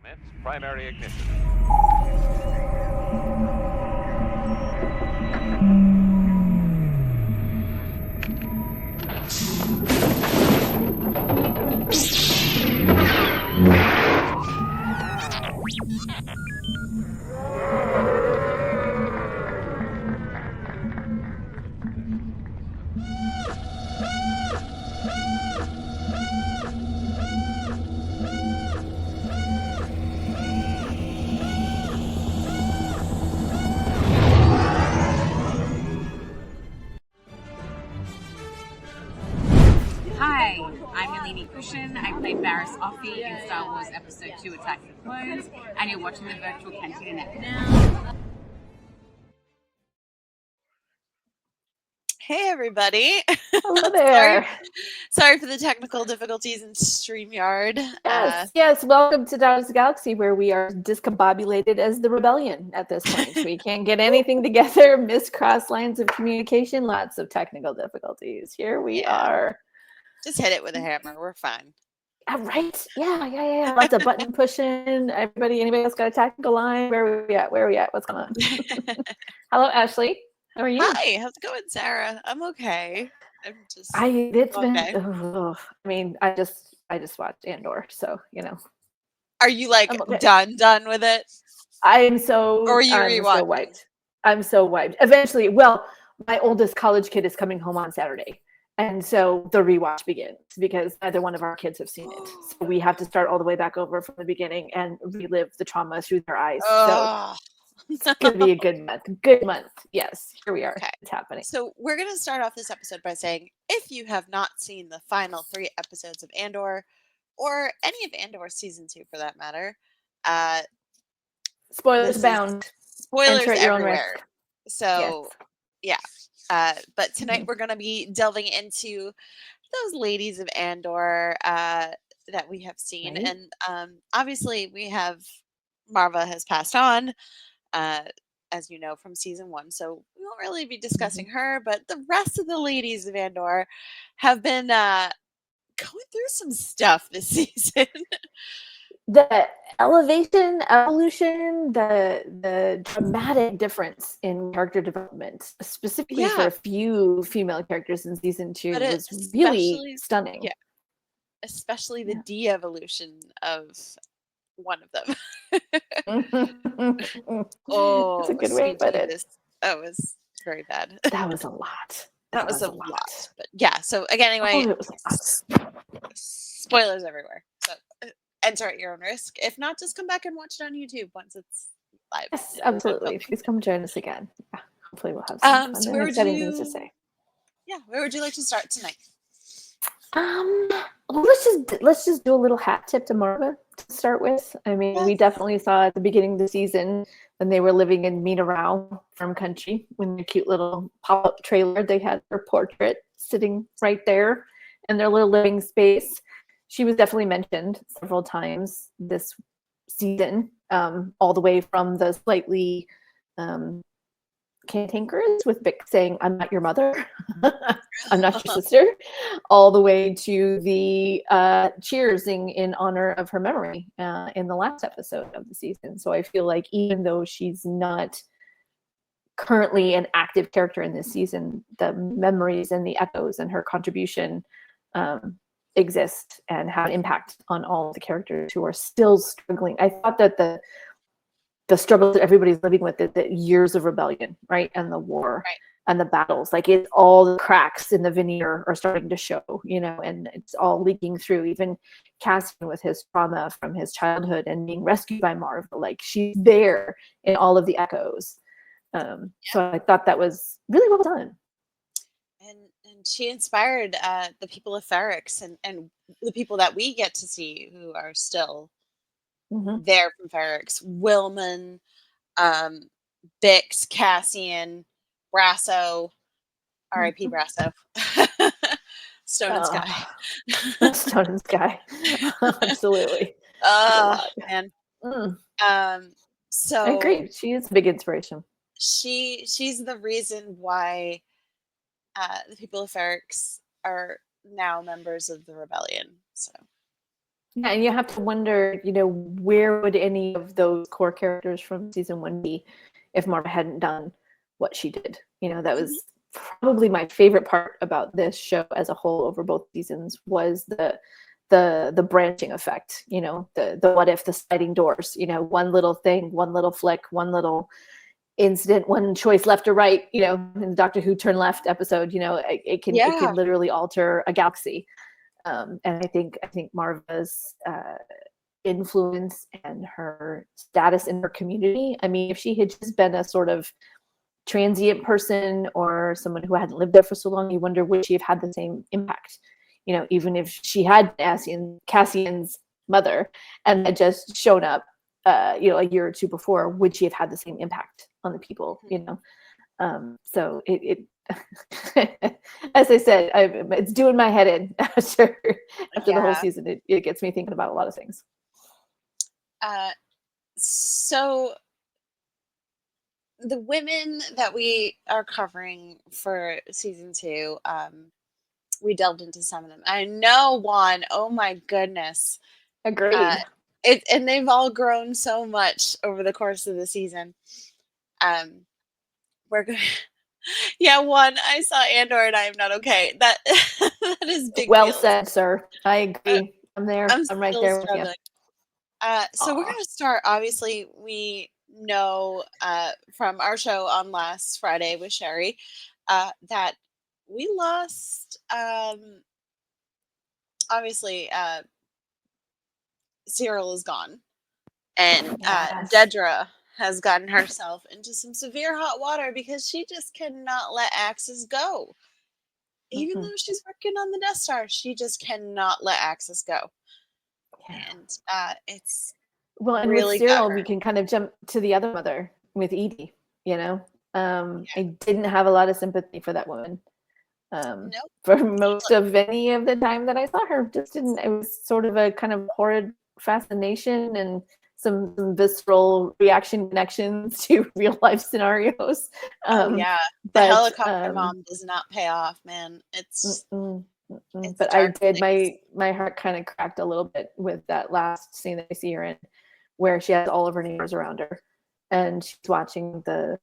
Commence primary ignition. Hi, I'm Yeleni Kushin. I played Varys Offee in Star Wars Episode 2 Attack of the Clones, and you're watching the virtual Cantina Network. Hey everybody. Hello there. Sorry for the technical difficulties in StreamYard. Yes. Welcome to Daughters of the Galaxy, where we are discombobulated as the rebellion at this point. We can't get anything together, miss cross lines of communication, lots of technical difficulties. Here we are. Just hit it with a hammer. We're fine. Right? Yeah. Lots of button pushing. Anybody else got a technical line? Where are we at? What's going on? Hello, Ashlee. How are you? Hi, how's it going, Sarah? I'm okay. It's been I mean, I just watched Andor, so Are you like okay. done with it? I'm so wiped. I'm so wiped. Eventually, well, my oldest college kid is coming home on Saturday. And so the rewatch begins because neither one of our kids have seen it. So we have to start all the way back over from the beginning and relive the trauma through their eyes. So it's going to be a good month. Good month. Yes, here we are. Okay. It's happening. So we're going to start off this episode by saying, if you have not seen the final 3 episodes of Andor, or any of Andor season 2 for that matter, spoilers abound. Spoilers everywhere. So, yes. But tonight we're going to be delving into those ladies of Andor that we have seen. Right. And obviously we have Marva has passed on, as you know, from season 1. So we won't really be discussing her, but the rest of the ladies of Andor have been going through some stuff this season. The evolution, the dramatic difference in character development, specifically for a few female characters in season 2, was really stunning. Yeah, especially the de-evolution of one of them. That's a good way to put it. That was very bad. That was a lot. That was a lot. But yeah, so again, anyway, it was a lot. Spoilers everywhere. So enter at your own risk. If not, just come back and watch it on YouTube once it's live. Yes, absolutely. Please come join us again. Yeah, hopefully we'll have some fun and exciting things to say. Yeah, where would you like to start tonight? Let's just do a little hat tip to Marva to start with. I mean, we definitely saw at the beginning of the season when they were living in Mina Rao farm country, when the cute little pop-up trailer, they had her portrait sitting right there in their little living space. She was definitely mentioned several times this season, all the way from the slightly cantankerous with Vic saying, "I'm not your mother, I'm not your sister," all the way to the cheersing in honor of her memory in the last episode of the season. So I feel like even though she's not currently an active character in this season, the memories and the echoes and her contribution exist and have an impact on all of the characters who are still struggling. I thought that the struggle that everybody's living with, the years of rebellion, right, and the war, right, and the battles, like it's all the cracks in the veneer are starting to show, and it's all leaking through. Even Cassian with his trauma from his childhood and being rescued by Marva, like she's there in all of the echoes. So I thought that was really well done. And she inspired the people of Ferrix and the people that we get to see who are still there from Ferrix. Willman, Bix, Cassian, Brasso, R.I.P. Brasso, Stone and Sky. Stone and Sky. Absolutely. Man. So I agree. She is a big inspiration. She's the reason why the people of Ferrix are now members of the rebellion. So Yeah, and you have to wonder, where would any of those core characters from season 1 be if Marva hadn't done what she did? That was probably my favorite part about this show as a whole over both seasons was the branching effect, the what if, the sliding doors, one little thing, one little flick, one little incident, one choice left or right, in the Doctor Who Turn Left episode, it can literally alter a galaxy. And I think Marva's influence and her status in her community. I mean, if she had just been a sort of transient person or someone who hadn't lived there for so long, you wonder would she have had the same impact? Even if she had Cassian's mother and had just shown up, a year or two before, would she have had the same impact on the people? So it as I said, it's doing my head in after the whole season. It gets me thinking about a lot of things. So the women that we are covering for season 2, we delved into some of them. I know one, oh my goodness. Agreed. And they've all grown so much over the course of the season. We're going. Yeah, one, I saw Andor and I am not okay. That is big. Well feels. said, sir. I agree. I'm there. I'm right there with you. So we're going to start, obviously, we know from our show on last Friday with Sherry that we lost, obviously, Cyril is gone. And Yes. Dedra has gotten herself into some severe hot water because she just cannot let Axis go. Even though she's working on the Death Star, she just cannot let Axis go. Yeah. And it's and really with Cyril, we can kind of jump to the other mother with Edie. I didn't have a lot of sympathy for that woman. Nope. For most of any of the time that I saw her, just didn't. It was sort of a kind of horrid fascination and some visceral reaction connections to real life scenarios. The helicopter mom does not pay off, man. It's but I did. My heart kind of cracked a little bit with that last scene that I see her in, where she has all of her neighbors around her, and she's watching the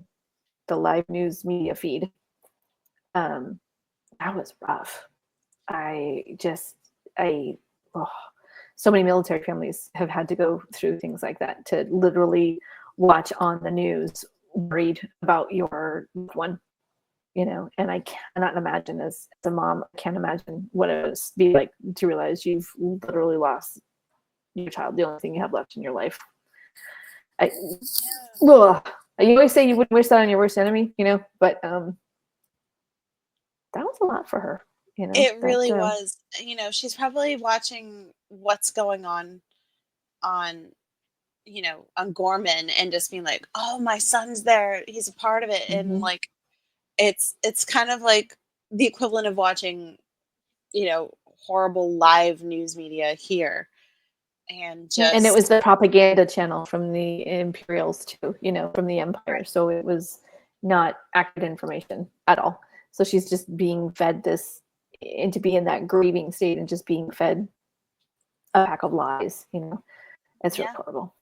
live news media feed. That was rough. So many military families have had to go through things like that, to literally watch on the news worried about your one, and I cannot imagine as a mom, I can't imagine what it would be like to realize you've literally lost your child, the only thing you have left in your life. You always say you wouldn't wish that on your worst enemy, but that was a lot for her. It really was. She's probably watching what's going on Gorman and just being like, oh, my son's there, he's a part of it. And like it's kind of like the equivalent of watching horrible live news media here. And it was the propaganda channel from the Imperials too, from the Empire. Right. So it was not accurate information at all. So she's just being fed this, and to be in that grieving state and just being fed a pack of lies, it's really horrible.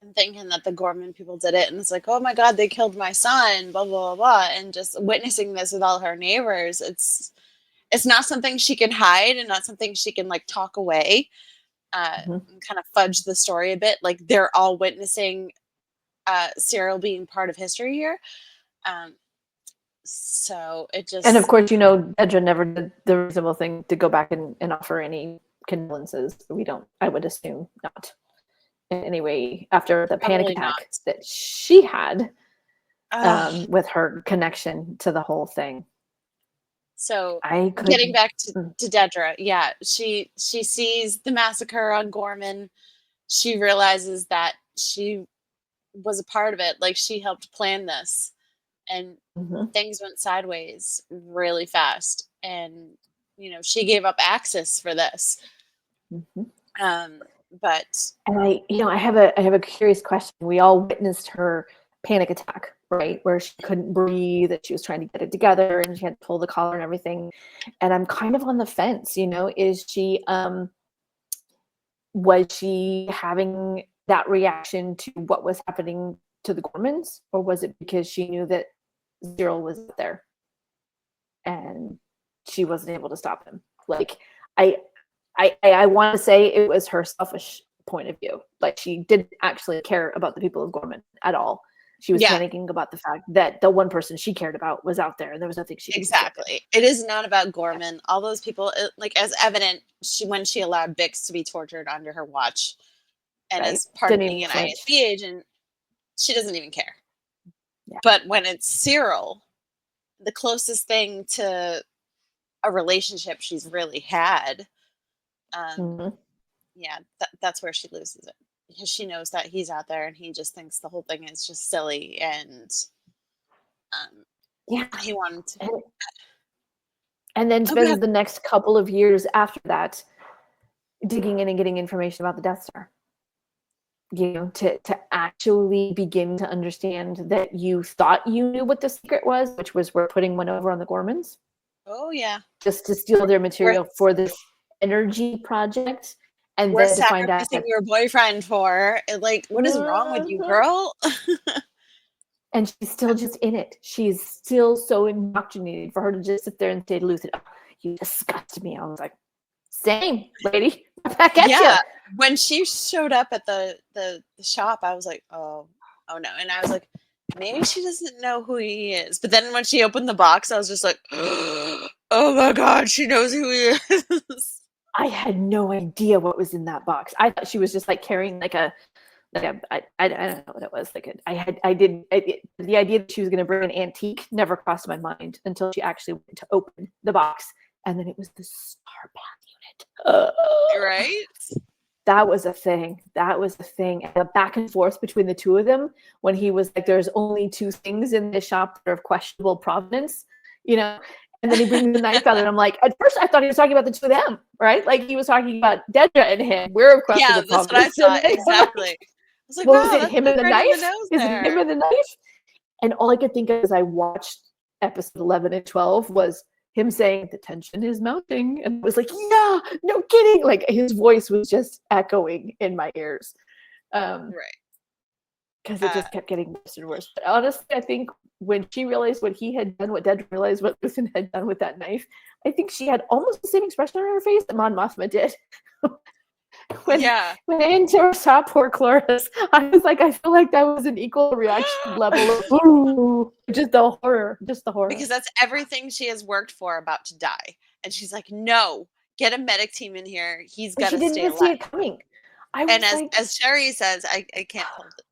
And thinking that the Gorman people did it, and it's like, oh my God, they killed my son, blah, blah, blah, blah. And just witnessing this with all her neighbors, it's not something she can hide and not something she can like talk away. And kind of fudge the story a bit. Like they're all witnessing Cyril being part of history here. So it just... And of course, Dedra never did the reasonable thing to go back and offer any condolences. I would assume not in any way after the panic attack that she had with her connection to the whole thing. So getting back to Dedra, she sees the massacre on Gorman. She realizes that she was a part of it. Like she helped plan this, and things went sideways really fast. And she gave up access for this. But I have a curious question. We all witnessed her panic attack, right, where she couldn't breathe, that she was trying to get it together and she had to pull the collar and everything. And I'm kind of on the fence, is she was she having that reaction to what was happening to the Gormans, or was it because she knew that Cyril was there and she wasn't able to stop him? Like, I want to say it was her selfish point of view. Like, she didn't actually care about the people of Gorman at all. She was panicking about the fact that the one person she cared about was out there, and there was nothing she could do. Exactly. It is not about Gorman. All those people, like, as evident, when she allowed Bix to be tortured under her watch, and as part of being an ISB agent, she doesn't even care. Yeah. But when it's Cyril, the closest thing to a relationship she's really had, that's where she loses it, because she knows that he's out there and he just thinks the whole thing is just silly, and he wanted to, and then spends the next couple of years after that digging in and getting information about the Death Star, you know, to actually begin to understand that you thought you knew what the secret was, which was we're putting one over on the Gormans. Oh yeah, just to steal their material for this energy project, and then to find out that your boyfriend for, like, what is wrong with you, girl? And she's still just in it. She's still so indoctrinated for her to just sit there and say to Luthen, "Oh, you disgust me." I was like, same, lady. Back at you. When she showed up at the shop, I was like, oh no. And I was like, maybe she doesn't know who he is. But then when she opened the box, I was just like, oh my God, she knows who he is. I had no idea what was in that box. I thought she was just like carrying I don't know what it was. The idea that she was going to bring an antique never crossed my mind until she actually went to open the box, and then it was the Starpath unit. Right? That was a thing. And the back and forth between the two of them when he was like, "There's only two things in this shop that are of questionable provenance," you know. And then he brings the knife out, and I'm like, at first I thought he was talking about the two of them, right? Like he was talking about Dedra and him. We're of questionable provenance. That's what I thought. Exactly. I was like, well, is it him and the knife? Is it him and the knife? And all I could think of as I watched episode 11 and 12 was him saying, "The tension is mounting." And it was like, yeah, no kidding. Like his voice was just echoing in my ears. Right. Because it just kept getting worse and worse. But honestly, I think when she realized what he had done, what Dedra realized what Luthen had done with that knife, I think she had almost the same expression on her face that Mon Mothma did. When Andor saw poor Cloris, I was like, I feel like that was an equal reaction level of ooh, just the horror. Because that's everything she has worked for about to die. And she's like, no, get a medic team in here. He's got to stay alive. She didn't see it coming. And as Sherry says, I can't hold it.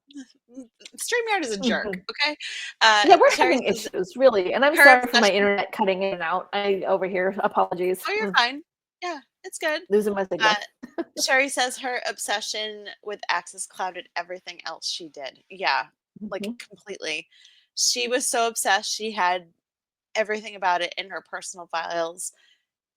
StreamYard is a jerk, okay? We're having issues, really. And I'm sorry for my internet cutting in and out. I over here. Apologies. Oh, you're fine. Yeah, it's good. Losing my signal. Sherry says her obsession with Axis clouded everything else she did. Yeah, like completely. She was so obsessed. She had everything about it in her personal files.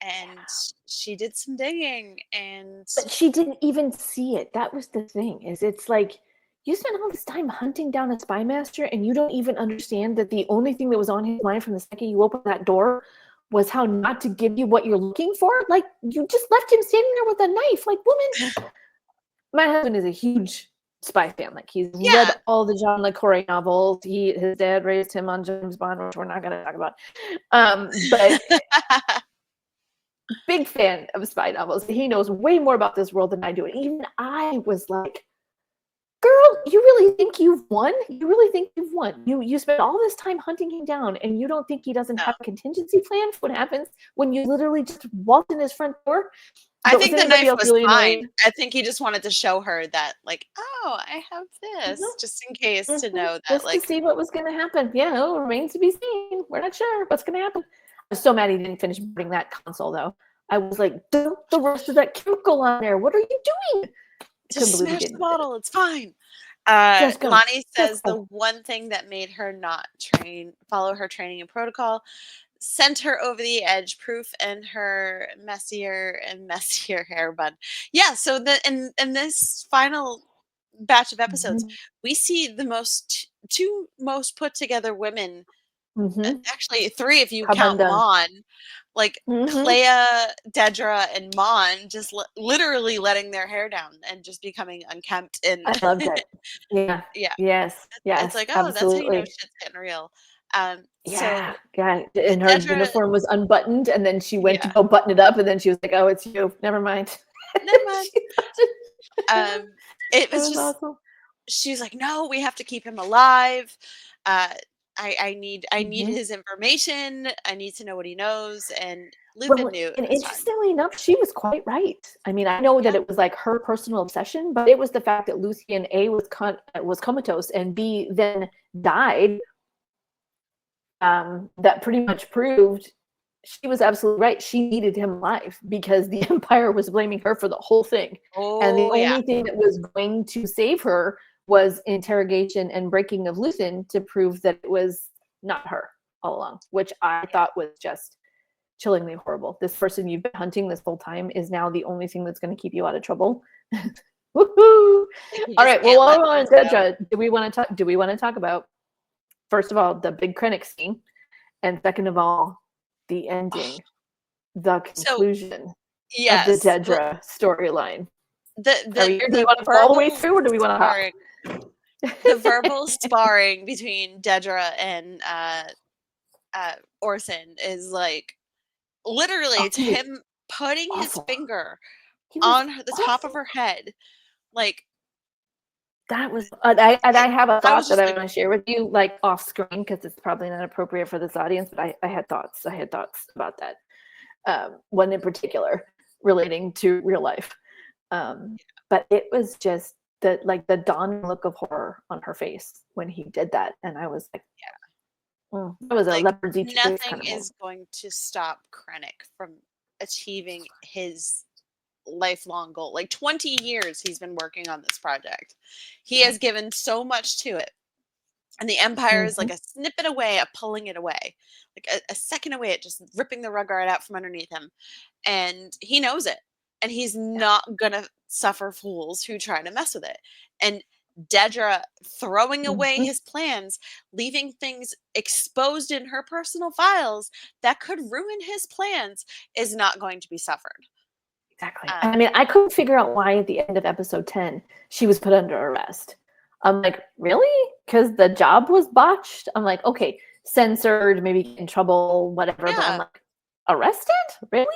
And she did some digging. But she didn't even see it. That was the thing. It's like, you spent all this time hunting down a spy master and you don't even understand that the only thing that was on his mind from the second you opened that door was how not to give you what you're looking for. Like, you just left him standing there with a knife. Like, woman. My husband is a huge spy fan. Like, he's read all the John le Carré novels. His dad raised him on James Bond, which we're not going to talk about. But big fan of spy novels. He knows way more about this world than I do. And even I was like, girl, you really think you've won? You spent all this time hunting him down, and you don't think he doesn't have a contingency plan for what happens when you literally just walked in his front door? I think the knife was really fine. I think he just wanted to show her that, like, oh, I have this, just in case to know that, just like, to see what was going to happen. Yeah, it remains to be seen. We're not sure what's going to happen. I was so mad he didn't finish burning that console, though. I was like, dump the rest of that chemical on there. What are you doing? Just smash the bottle. It's fine. Lonnie says the one thing that made her not follow her training and protocol, sent her over the edge, proof in her messier and messier hair bun. Yeah, so in this final batch of episodes, we see the two most put together women, actually three if you count Mon, Like Clea, Dedra, and Mon just literally letting their hair down and just becoming unkempt. And I loved it. Yeah. yeah, Yes. Yes. it's like, oh, Absolutely. that's how you know shit's getting real. Yeah. So Yeah. And her Dedra, uniform was unbuttoned, and then she went to yeah, go button it up, and then she was like, "Oh, it's you. Never mind." never mind. It That was was just, awesome. she's like, no, we have to keep him alive. I need his information. I need to know what he knows. And Lupin Well, knew it and was time. interestingly enough, she was quite right. I mean, I know that it was like her personal obsession, but it was the fact that Lucien A was comatose and B then died. That pretty much proved she was absolutely right. She needed him alive because the Empire was blaming her for the whole thing. And the only thing that was going to save her was interrogation and breaking of Luthen to prove that it was not her all along, which I thought was just chillingly horrible. This person you've been hunting this whole time is now the only thing that's going to keep you out of trouble. Woohoo! All right. Well, while we're on Dedra, do we want to talk about, first of all, the big Krennic scene, and second of all, the ending, the conclusion of the Dedra storyline? Do you want to go all the way through, or do we want to hop? The verbal sparring between Dedra and Orson is like, literally, it's him putting his finger on the top of her head. Like, that was, and I have a thought that I want to share with you, like off screen, because it's probably not appropriate for this audience, but I had thoughts. I had thoughts about that. One in particular relating to real life. But it was just the dawning look of horror on her face when he did that. And I was like, that was a leopard's each face nothing is going to stop Krennic from achieving his lifelong goal. Like 20 years he's been working on this project. He has given so much to it. And the Empire is like a snippet away of pulling it away. Like a second away at just ripping the rug right out from underneath him. And he knows it. And he's not going to suffer fools who try to mess with it. And Dedra throwing away his plans, leaving things exposed in her personal files that could ruin his plans, is not going to be suffered. Exactly. I mean, I couldn't figure out why at the end of episode 10 she was put under arrest. I'm like, really? Because the job was botched? I'm like, okay, censored, maybe get in trouble, whatever. But I'm like, arrested? Really?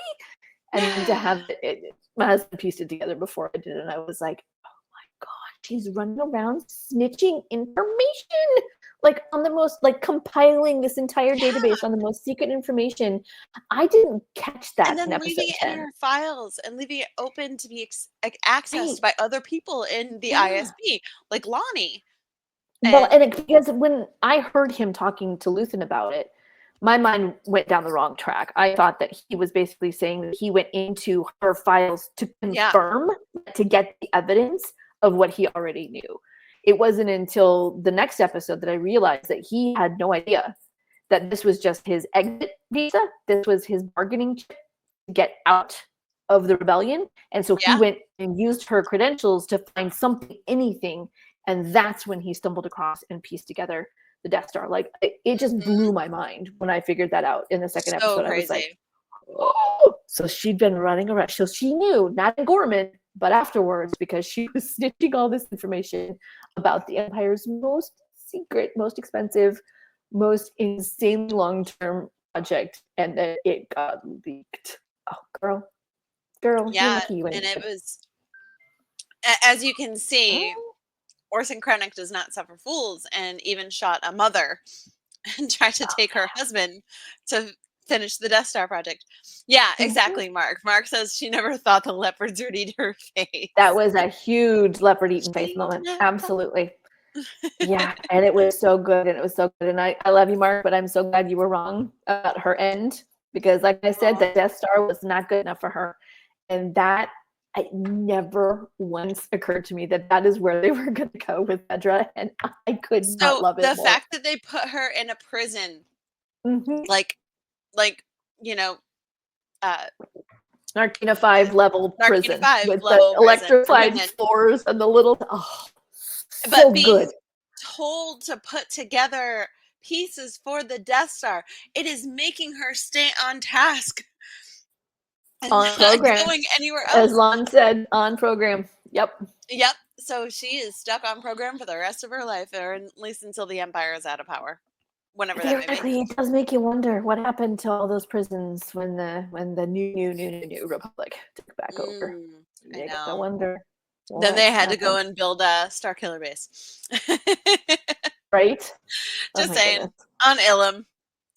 And to have it, my husband pieced it together before I did it, and I was like, oh my God, she's running around snitching information. Like on the most, like compiling this entire database on the most secret information. I didn't catch that. And then leaving it in her files and leaving it open to be accessed by other people in the ISB, like Lonnie. Well, because when I heard him talking to Luthen about it, my mind went down the wrong track. I thought that he was basically saying that he went into her files to confirm, to get the evidence of what he already knew. It wasn't until the next episode that I realized that he had no idea that this was just his exit visa. This was his bargaining chip to get out of the rebellion. And so he went and used her credentials to find something, anything. And that's when he stumbled across and pieced together the Death Star. Like, it just blew my mind when I figured that out in the second episode. I was like, oh, so she'd been running around. So she knew, not in Gorman, but afterwards, because she was snitching all this information about the Empire's most secret, most expensive, most insanely long-term project, and then it got leaked. Oh, girl, yeah, and it was, as you can see, Orson Krennic does not suffer fools, and even shot a mother and tried to take her husband to finish the Death Star project. Yeah, exactly, Mark. Mark says she never thought the leopards would eat her face. That was a huge leopard eating face moment. Absolutely. Yeah, and it was so good, and it was so good. And I love you, Mark, but I'm so glad you were wrong about her end, because like I said, the Death Star was not good enough for her. And that, it never once occurred to me that that is where they were going to go with Dedra, and I could not love it more. The fact that they put her in a prison, like you know, Narkina 5 level prison with the electrified floors and the little, but being told to put together pieces for the Death Star. It is making her stay on task. And On not program. going anywhere As else. Lon said, on program. Yep. Yep. So she is stuck on program for the rest of her life, or at least until the Empire is out of power. Whenever that may be. It does make you wonder what happened to all those prisons when the new Republic took back over. I know. I wonder. Then they had to go and build a Starkiller base. Right? Just saying. Goodness. On Ilum.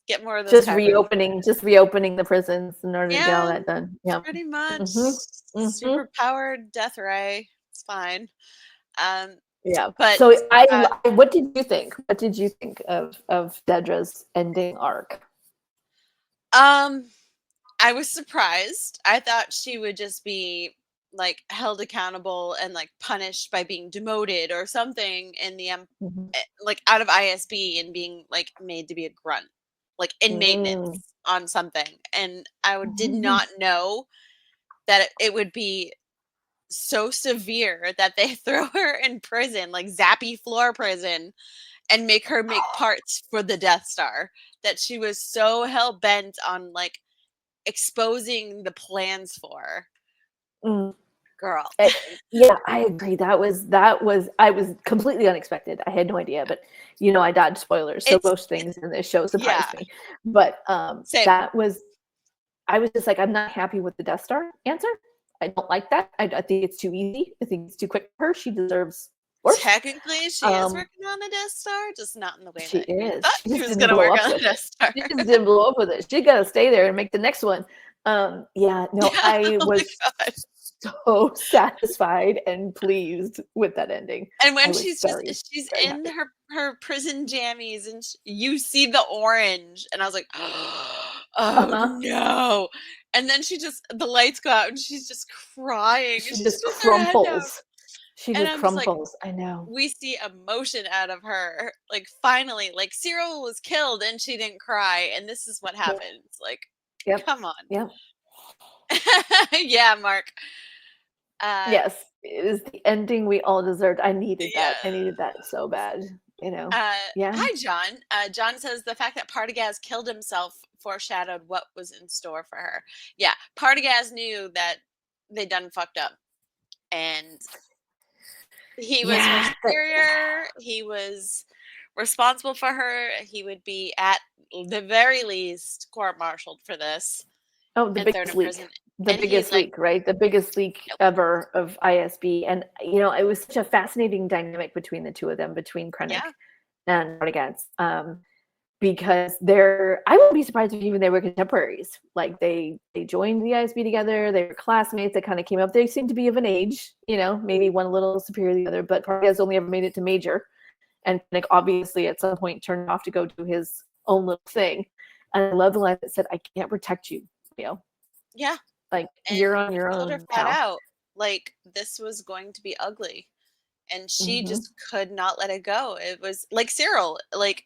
Get more of those. Just reopening the prisons in order to get all that done. Yeah. Pretty much. Super powered death ray. It's fine. Yeah. But so what did you think? What did you think of Dedra's ending arc? I was surprised. I thought she would just be like held accountable and like punished by being demoted or something in the like out of ISB and being like made to be a grunt, like in maintenance on something. And I did not know that it would be so severe that they throw her in prison, like Zappy floor prison, and make her make parts for the Death Star. That she was so hell bent on like exposing the plans for. Girl. Yeah, I agree. That was I was completely unexpected. I had no idea, but I dodge spoilers, so most things in this show surprised me. But I was just like, I'm not happy with the Death Star answer. I don't like that. I think it's too easy. I think it's too quick for her. She deserves worse. Technically, she is working on the Death Star, just not in the way she that is. She was going to work on the Death Star. She just didn't blow up with it. She got to stay there and make the next one. I was so satisfied and pleased with that ending. And when she's in her prison jammies and you see the orange, and I was like, oh no. And then the lights go out and she's just crying. She just crumples. She just crumples. Like, I know. We see emotion out of her. Like finally, like Cyril was killed and she didn't cry. And this is what happens. Like, come on. Yep. Yeah, Mark. Yes, it is the ending we all deserved. I needed that. I needed that so bad. Hi, John. John says the fact that Partagaz killed himself foreshadowed what was in store for her. Yeah, Partagaz knew that they done fucked up, and he was her superior. He was responsible for her. He would be at the very least court-martialed for this. Oh, the biggest leak. The biggest leak, right? The biggest leak ever of ISB. And, it was such a fascinating dynamic between the two of them, between Krennic and Partagaz. Because I wouldn't be surprised if even they were contemporaries. Like they joined the ISB together. They were classmates that kind of came up. They seemed to be of an age, maybe one a little superior to the other, but Partagaz only ever made it to Major. And Krennic obviously at some point turned off to go do his own little thing. And I love the line that said, I can't protect you, Yeah. Like, and you're on your own. Told her flat out, like, this was going to be ugly. And she just could not let it go. It was like Cyril, like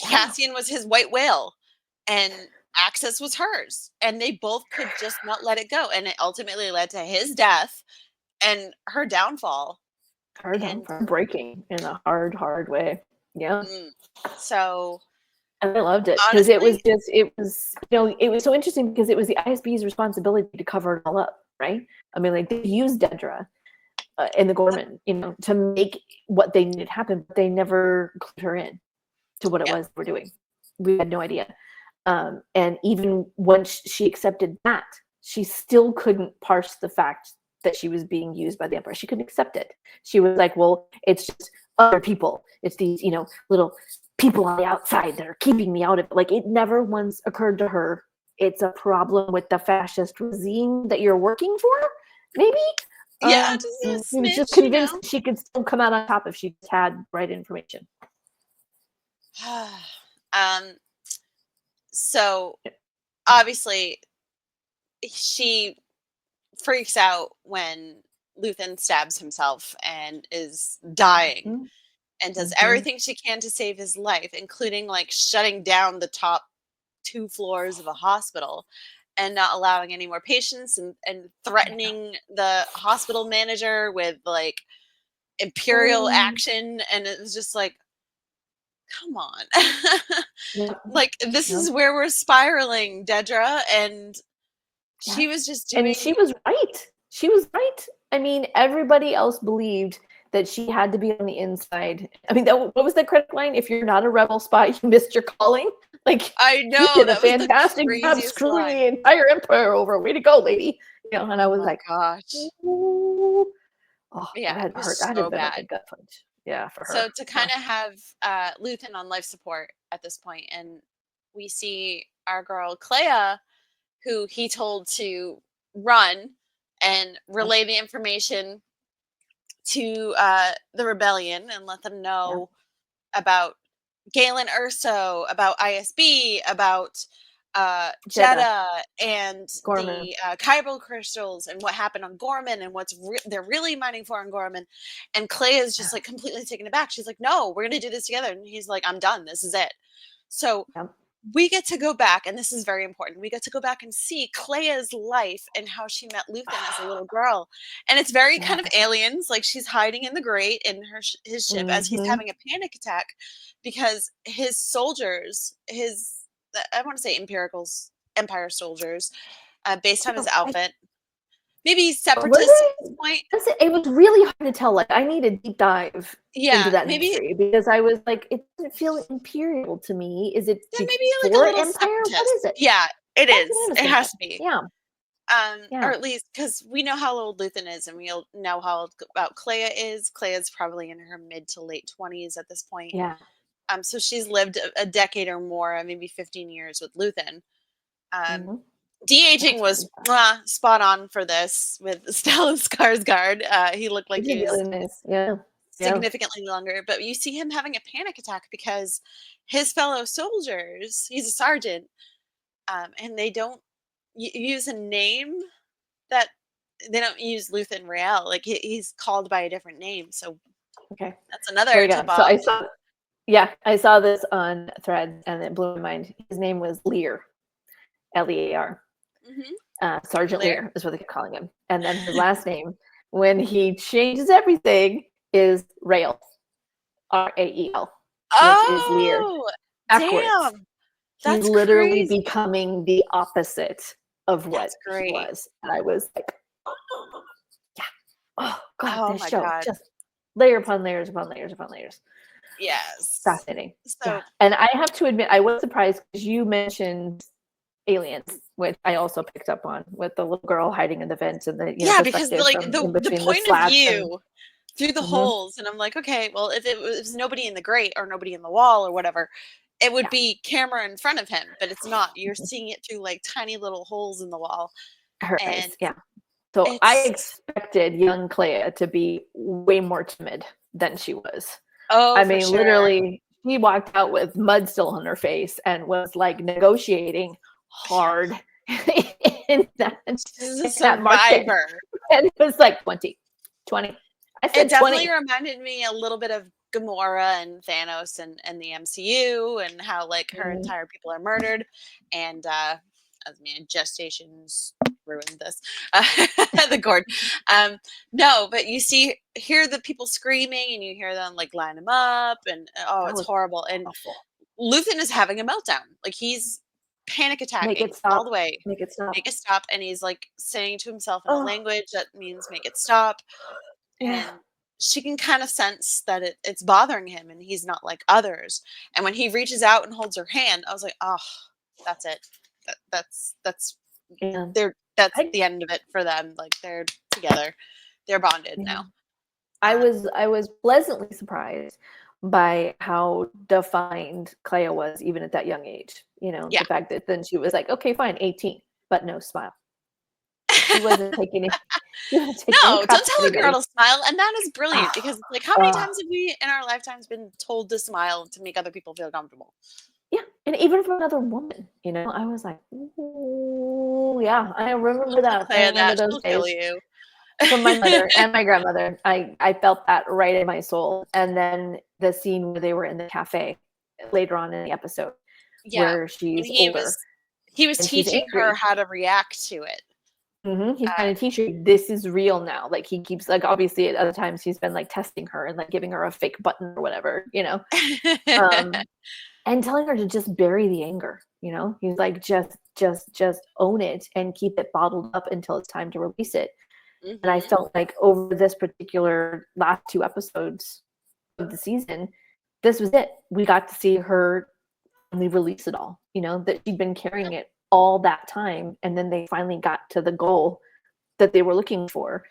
Cassian was his white whale and Access was hers. And they both could just not let it go. And it ultimately led to his death and her downfall. Her downfall, breaking in a hard way. Yeah. So... And I loved it because it was so interesting because it was the ISB's responsibility to cover it all up, right? I mean, like they used Dedra and the Gorman, to make what they needed happen, but they never clued her in to what it was we're doing. We had no idea. And even once she accepted that, she still couldn't parse the fact that she was being used by the Emperor. She couldn't accept it. She was like, well, it's just other people. It's these, little people on the outside that are keeping me out of it. Like it never once occurred to her it's a problem with the fascist regime that you're working for, maybe? Yeah, she was just convinced she could still come out on top if she just had right information. So obviously she freaks out when Luthen stabs himself and is dying. And does everything she can to save his life, including like shutting down the top 2 floors of a hospital and not allowing any more patients and threatening the hospital manager with like imperial action. And it was just like, come on. Yep. Like, this Yep. is where we're spiraling, Dedra. And she Yeah. was just And doing. she was right. She was right. I mean, everybody else believed that she had to be on the inside. I mean, what was the credit line? If you're not a rebel spy, you missed your calling. Like, I you know, did a that was the fantastic job craziest screwing line. the entire empire over. Way to go, lady. You know, and I Oh was my like, gosh. ooh. Oh, Yeah, that it was hurt. That'd so have been like a bad. gut punch. Yeah, for her. So to kind of have Luthen on life support at this point, and we see our girl Clea, who he told to run and Yep. relay the information to the rebellion and let them know about Galen Urso, about ISB, about Jeddah, Jeddah, and Gorman. the Kyber crystals, and what happened on Gorman, and what's they're really mining for on Gorman. And Clay is just like completely taken aback. She's like, "No, we're gonna do this together." And he's like, "I'm done. This is it." So Yep. we get to go back, and this is very important. We get to go back and see Clea's life and how she met Luthen as a little girl, and it's very kind of Aliens. Like, she's hiding in the grate in his ship as he's having a panic attack because his soldiers, I want to say Empire soldiers, based on his outfit, maybe separatists at this point. It was really hard to tell. Like, I need a deep dive into Yeah, that maybe. history because I was like, it doesn't feel imperial to me. Is it Yeah, maybe like a before little empire? What separatist. is it? Yeah, it That's is. what I was It has to thinking. be. Yeah. Or Yeah. at least because we know how old Luthen is, and we know how old about Clea is. Clea's probably in her mid to late 20s at this point. Yeah. So she's lived a decade or more, maybe 15 years with Luthen. De-aging was spot on for this with Stellan Skarsgård. He looked like he was really nice. Yeah. significantly longer, but you see him having a panic attack because his fellow soldiers, he's a sergeant, and they don't use a name that they don't use Luthen Rael. Like, he's called by a different name. So Okay. that's another tip off. So I saw this on Threads and it blew my mind. His name was Lear, Lear. Sergeant Lear is what they keep calling him. And then his last name, when he changes everything, is Rael, Rael, which is Lear. Damn. He's literally becoming the opposite of what he was. And I was like, yeah. Oh, God, this show. God. Just layer upon layers upon layers upon layers. Yes. Fascinating. So, and I have to admit, I was surprised because you mentioned Aliens, which I also picked up on with the little girl hiding in the vents and the because like the point of view through the holes, and I'm like, okay, well, if it was nobody in the grate or nobody in the wall or whatever, it would be camera in front of him, but it's not. You're seeing it through like tiny little holes in the wall. Her eyes, So I expected young Clea to be way more timid than she was. Oh, I mean, literally, she walked out with mud still on her face and was like negotiating hard in that survivor. And it was like 20. I said it definitely 20. reminded me a little bit of Gamora and Thanos and the MCU, and how like her entire people are murdered, and gestations ruined this the cord. No, but you hear the people screaming, and you hear them like line them up, and it's horrible. And Luthen is having a meltdown, like he's panic attacking all the way. Make it stop. And he's like saying to himself in a language that means make it stop. And she can kind of sense that it's bothering him, and he's not like others. And when he reaches out and holds her hand, I was like, oh, that's it. That's the end of it for them. Like, they're together, they're bonded now. I was pleasantly surprised by how defined Clea was even at that young age. The fact that then she was like, okay, fine, 18, but no smile. She wasn't taking it. No, don't tell a girl to smile. And that is brilliant, because like, how many times have we in our lifetimes been told to smile to make other people feel comfortable? Yeah, and even from another woman, I was like, ooh, yeah, I remember that. I remember those days. Kill you. From my mother and my grandmother. I felt that right in my soul. And then the scene where they were in the cafe later on in the episode, where she's older. He was teaching her how to react to it. He's trying to teach her this is real now. Like he keeps like obviously at other times he's been like testing her and like giving her a fake button or whatever, and telling her to just bury the anger. He's like just own it and keep it bottled up until it's time to release it. And I felt like over this particular last 2 episodes of the season, this was it. We got to see her finally release it all. That she'd been carrying it all that time, and then they finally got to the goal that they were looking for,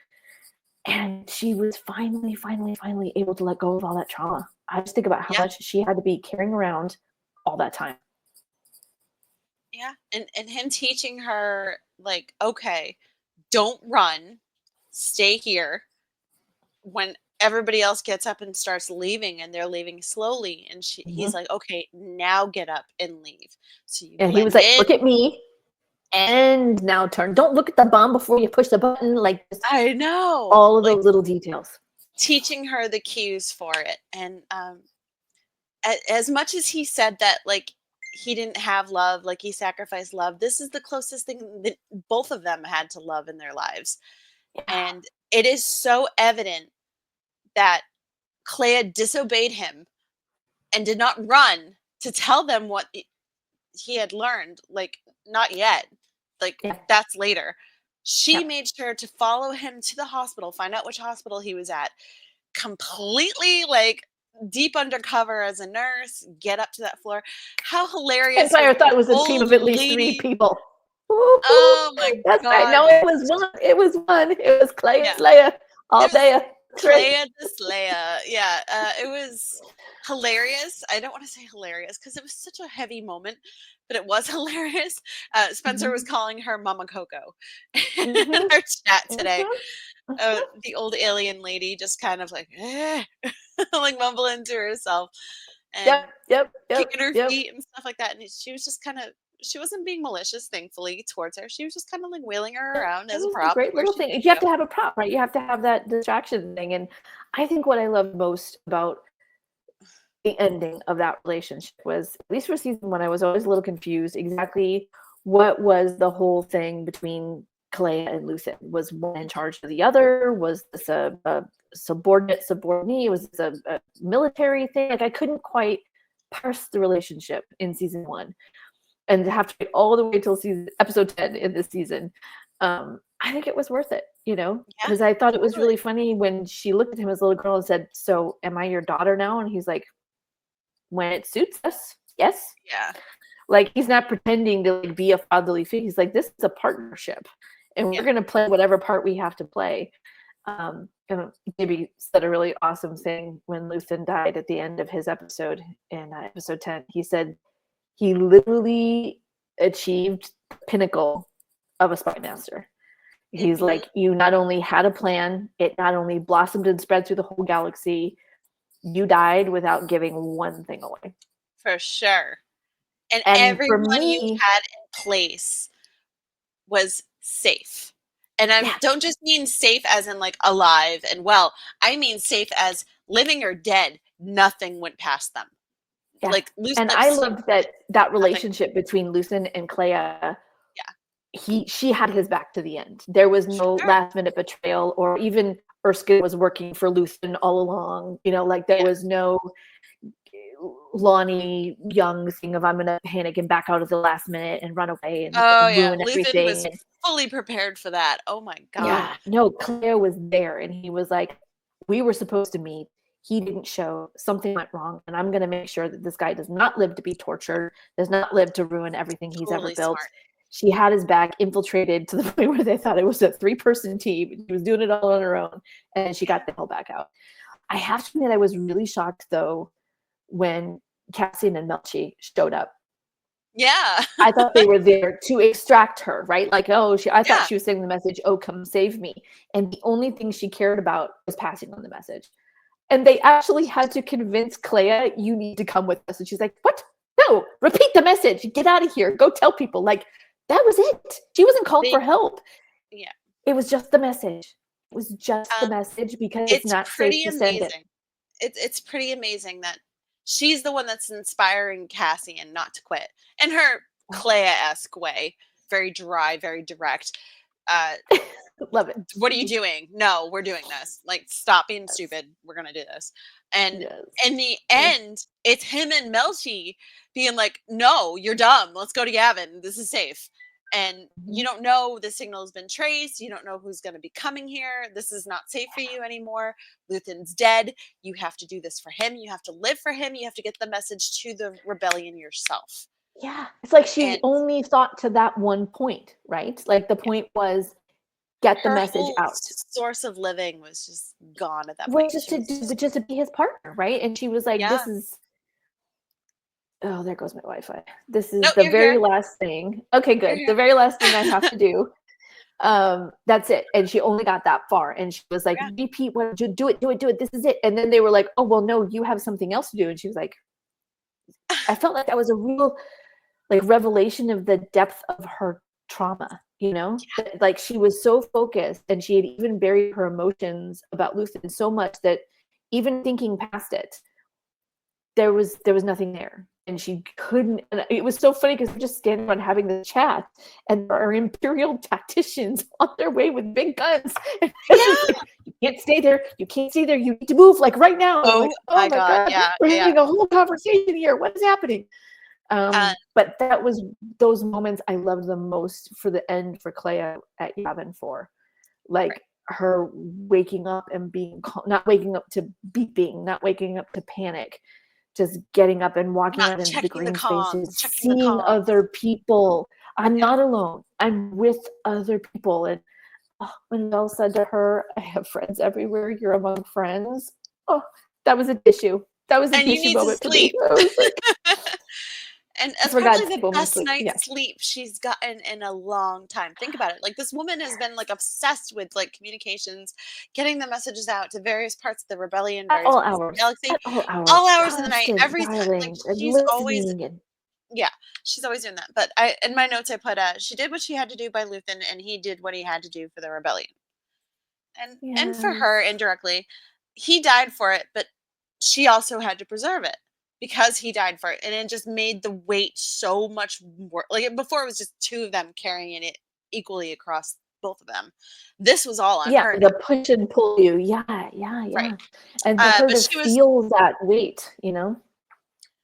and she was finally able to let go of all that trauma. I just think about how much she had to be carrying around all that time. And him teaching her like, okay, don't run, stay here when everybody else gets up and starts leaving, and they're leaving slowly, and he's like, okay, now get up and leave. So you and he was like, look at me and now turn. Don't look at the bomb before you push the button. Like, I know all of those little details. Teaching her the cues for it. And as much as he said that, like, he didn't have love, like he sacrificed love, this is the closest thing that both of them had to love in their lives. And it is so evident that Clea disobeyed him and did not run to tell them what he had learned. Like, not yet. Like, that's later. She made sure to follow him to the hospital, find out which hospital he was at, completely like deep undercover as a nurse, get up to that floor. How hilarious. I thought it was a team of at least 3 people. Oh my God. Right. No, it was one. It was Clea and Slayer all day. Clea the Slayer. Yeah. It was hilarious. I don't want to say hilarious because it was such a heavy moment, but it was hilarious. Spencer was calling her Mama Coco in our chat today. The old alien lady just kind of like, like mumbling to herself and kicking her feet and stuff like that. And she was just kind of, she wasn't being malicious, thankfully, towards her. She was just kind of like wheeling her around as a prop. A great little thing. You have to have a prop, right? You have to have that distraction thing. And I think what I love most about the ending of that relationship was, at least for season 1, I was always a little confused exactly what was the whole thing between Clea and Luthen. Was one in charge of the other? Was this a subordinate? Was this a military thing? Like, I couldn't quite parse the relationship in season 1. And to have to wait all the way till episode 10 in this season, I think it was worth it, because I thought it was really funny when she looked at him as a little girl and said, "So am I your daughter now?" And he's like, "When it suits us, yes." Yeah. Like, he's not pretending to like be a fatherly figure. He's like, this is a partnership, and we're going to play whatever part we have to play. And maybe said a really awesome thing when Luthen died at the end of his episode in episode 10. He said, he literally achieved the pinnacle of a spy master. He's like, you not only had a plan, it not only blossomed and spread through the whole galaxy, you died without giving one thing away. For sure. And everyone you had in place was safe. And I don't just mean safe as in like alive and well. I mean safe as living or dead. Nothing went past them. Yeah. Like, and I loved that relationship between Luthen and Clea. She had his back to the end. There was no last minute betrayal, or even Erskine was working for Luthen all along. Like, there was no Lonnie Young thing of, I'm gonna panic and back out at the last minute and run away and ruin everything. Luthen was fully prepared for that. Oh my God. Yeah. No, Clea was there, and he was like, we were supposed to meet. He didn't show. Something went wrong, and I'm going to make sure that this guy does not live to be tortured, does not live to ruin everything he's ever built. Smart. She had his back, infiltrated to the point where they thought it was a 3-person team. She was doing it all on her own, and she got the hell back out. I have to admit, I was really shocked, though, when Cassian and Melchi showed up. Yeah. I thought they were there to extract her, right? Like, I thought she was saying the message, "Oh, come save me." And the only thing she cared about was passing on the message. And they actually had to convince Clea, "You need to come with us." And she's like, "What? No, repeat the message. Get out of here. Go tell people." Like, that was it. She wasn't called for help. Yeah. It was just the message. It was just the message, because it's not safe to send it. It's pretty amazing that she's the one that's inspiring Cassian not to quit. In her Clea-esque way. Very dry, very direct. Love it. What are you doing? No, we're doing this. Like, stop being stupid. We're going to do this. And in the end, it's him and Melchi being like, no, you're dumb. Let's go to Gavin. This is safe. And you don't know the signal has been traced. You don't know who's going to be coming here. This is not safe for you anymore. Luthen's dead. You have to do this for him. You have to live for him. You have to get the message to the rebellion yourself. Yeah. It's like she only thought to that one point, right? Like the point was get the message out. Source of living was just gone at that point. Just to be his partner, right? And she was like, this is... Oh, there goes my Wi-Fi. This is the very last thing. Okay, good. The very last thing I have to do. That's it. And she only got that far. And she was like, repeat what you do it. This is it. And then they were like, oh, well, no, you have something else to do. And she was like, I felt like that was a real like revelation of the depth of her trauma, you know? Like she was so focused and she had even buried her emotions about Luthen so much that even thinking past it, there was nothing there. And she couldn't, and it was so funny because we're just standing around having the chat and there are Imperial tacticians on their way with big guns. And like, you can't stay there. You can't stay there. You need to move like right now. Oh, like, my God. Yeah, we're having a whole conversation here. What is happening? But that was those moments I loved the most for the end for Clea at Yavin 4. Like her waking up and being, not waking up to beeping, not waking up to panic. Just getting up and walking out into the green spaces, seeing other people. I'm not alone. I'm with other people. And when Belle said to her, I have friends everywhere. You're among friends. Oh, that was a tissue. That was a tissue moment for me. And it's probably the best night's sleep she's gotten in a long time. Think about it. Like this woman has been like obsessed with like communications, getting the messages out to various parts of the rebellion, all hours, galaxy, all hours of the night, every time. Like she's always, she's always doing that. But in my notes I put, she did what she had to do by Luthen, and he did what he had to do for the rebellion. And for her indirectly, he died for it, but she also had to preserve it. Because he died for it, and it just made the weight so much more. Like before, it was just two of them carrying it equally across both of them. This was all on her. The push and pull you, right. And for her to feel that weight, you know.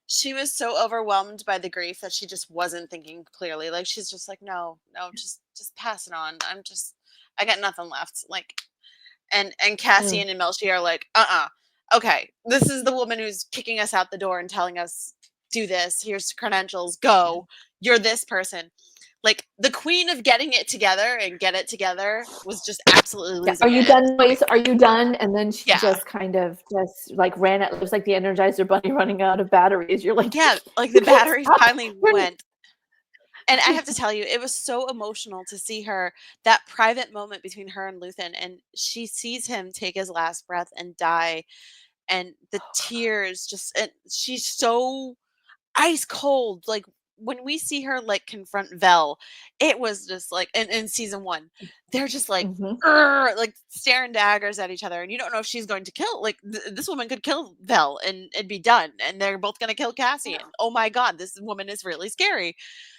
She was so overwhelmed by the grief that she just wasn't thinking clearly. Like she's just like, no, just pass it on. I got nothing left. Like, and Cassian and Melchi are like, okay, this is the woman who's kicking us out the door and telling us, do this. Here's credentials. Go. You're this person. Like the queen of getting it together and get it together was just absolutely losing. Are you done, Grace? Are you done? And then she just kind of just like ran it. It was like the Energizer Bunny running out of batteries. You're like, like the battery finally went. And I have to tell you, it was so emotional to see her, that private moment between her and Luthen, and she sees him take his last breath and die. And the tears just, and she's so ice cold. Like when we see her like confront Vel, it was just like in season 1, they're just like like staring daggers at each other, and you don't know if she's going to kill. Like this woman could kill Vel and it'd be done, and they're both going to kill Cassian. Oh my God, this woman is really scary.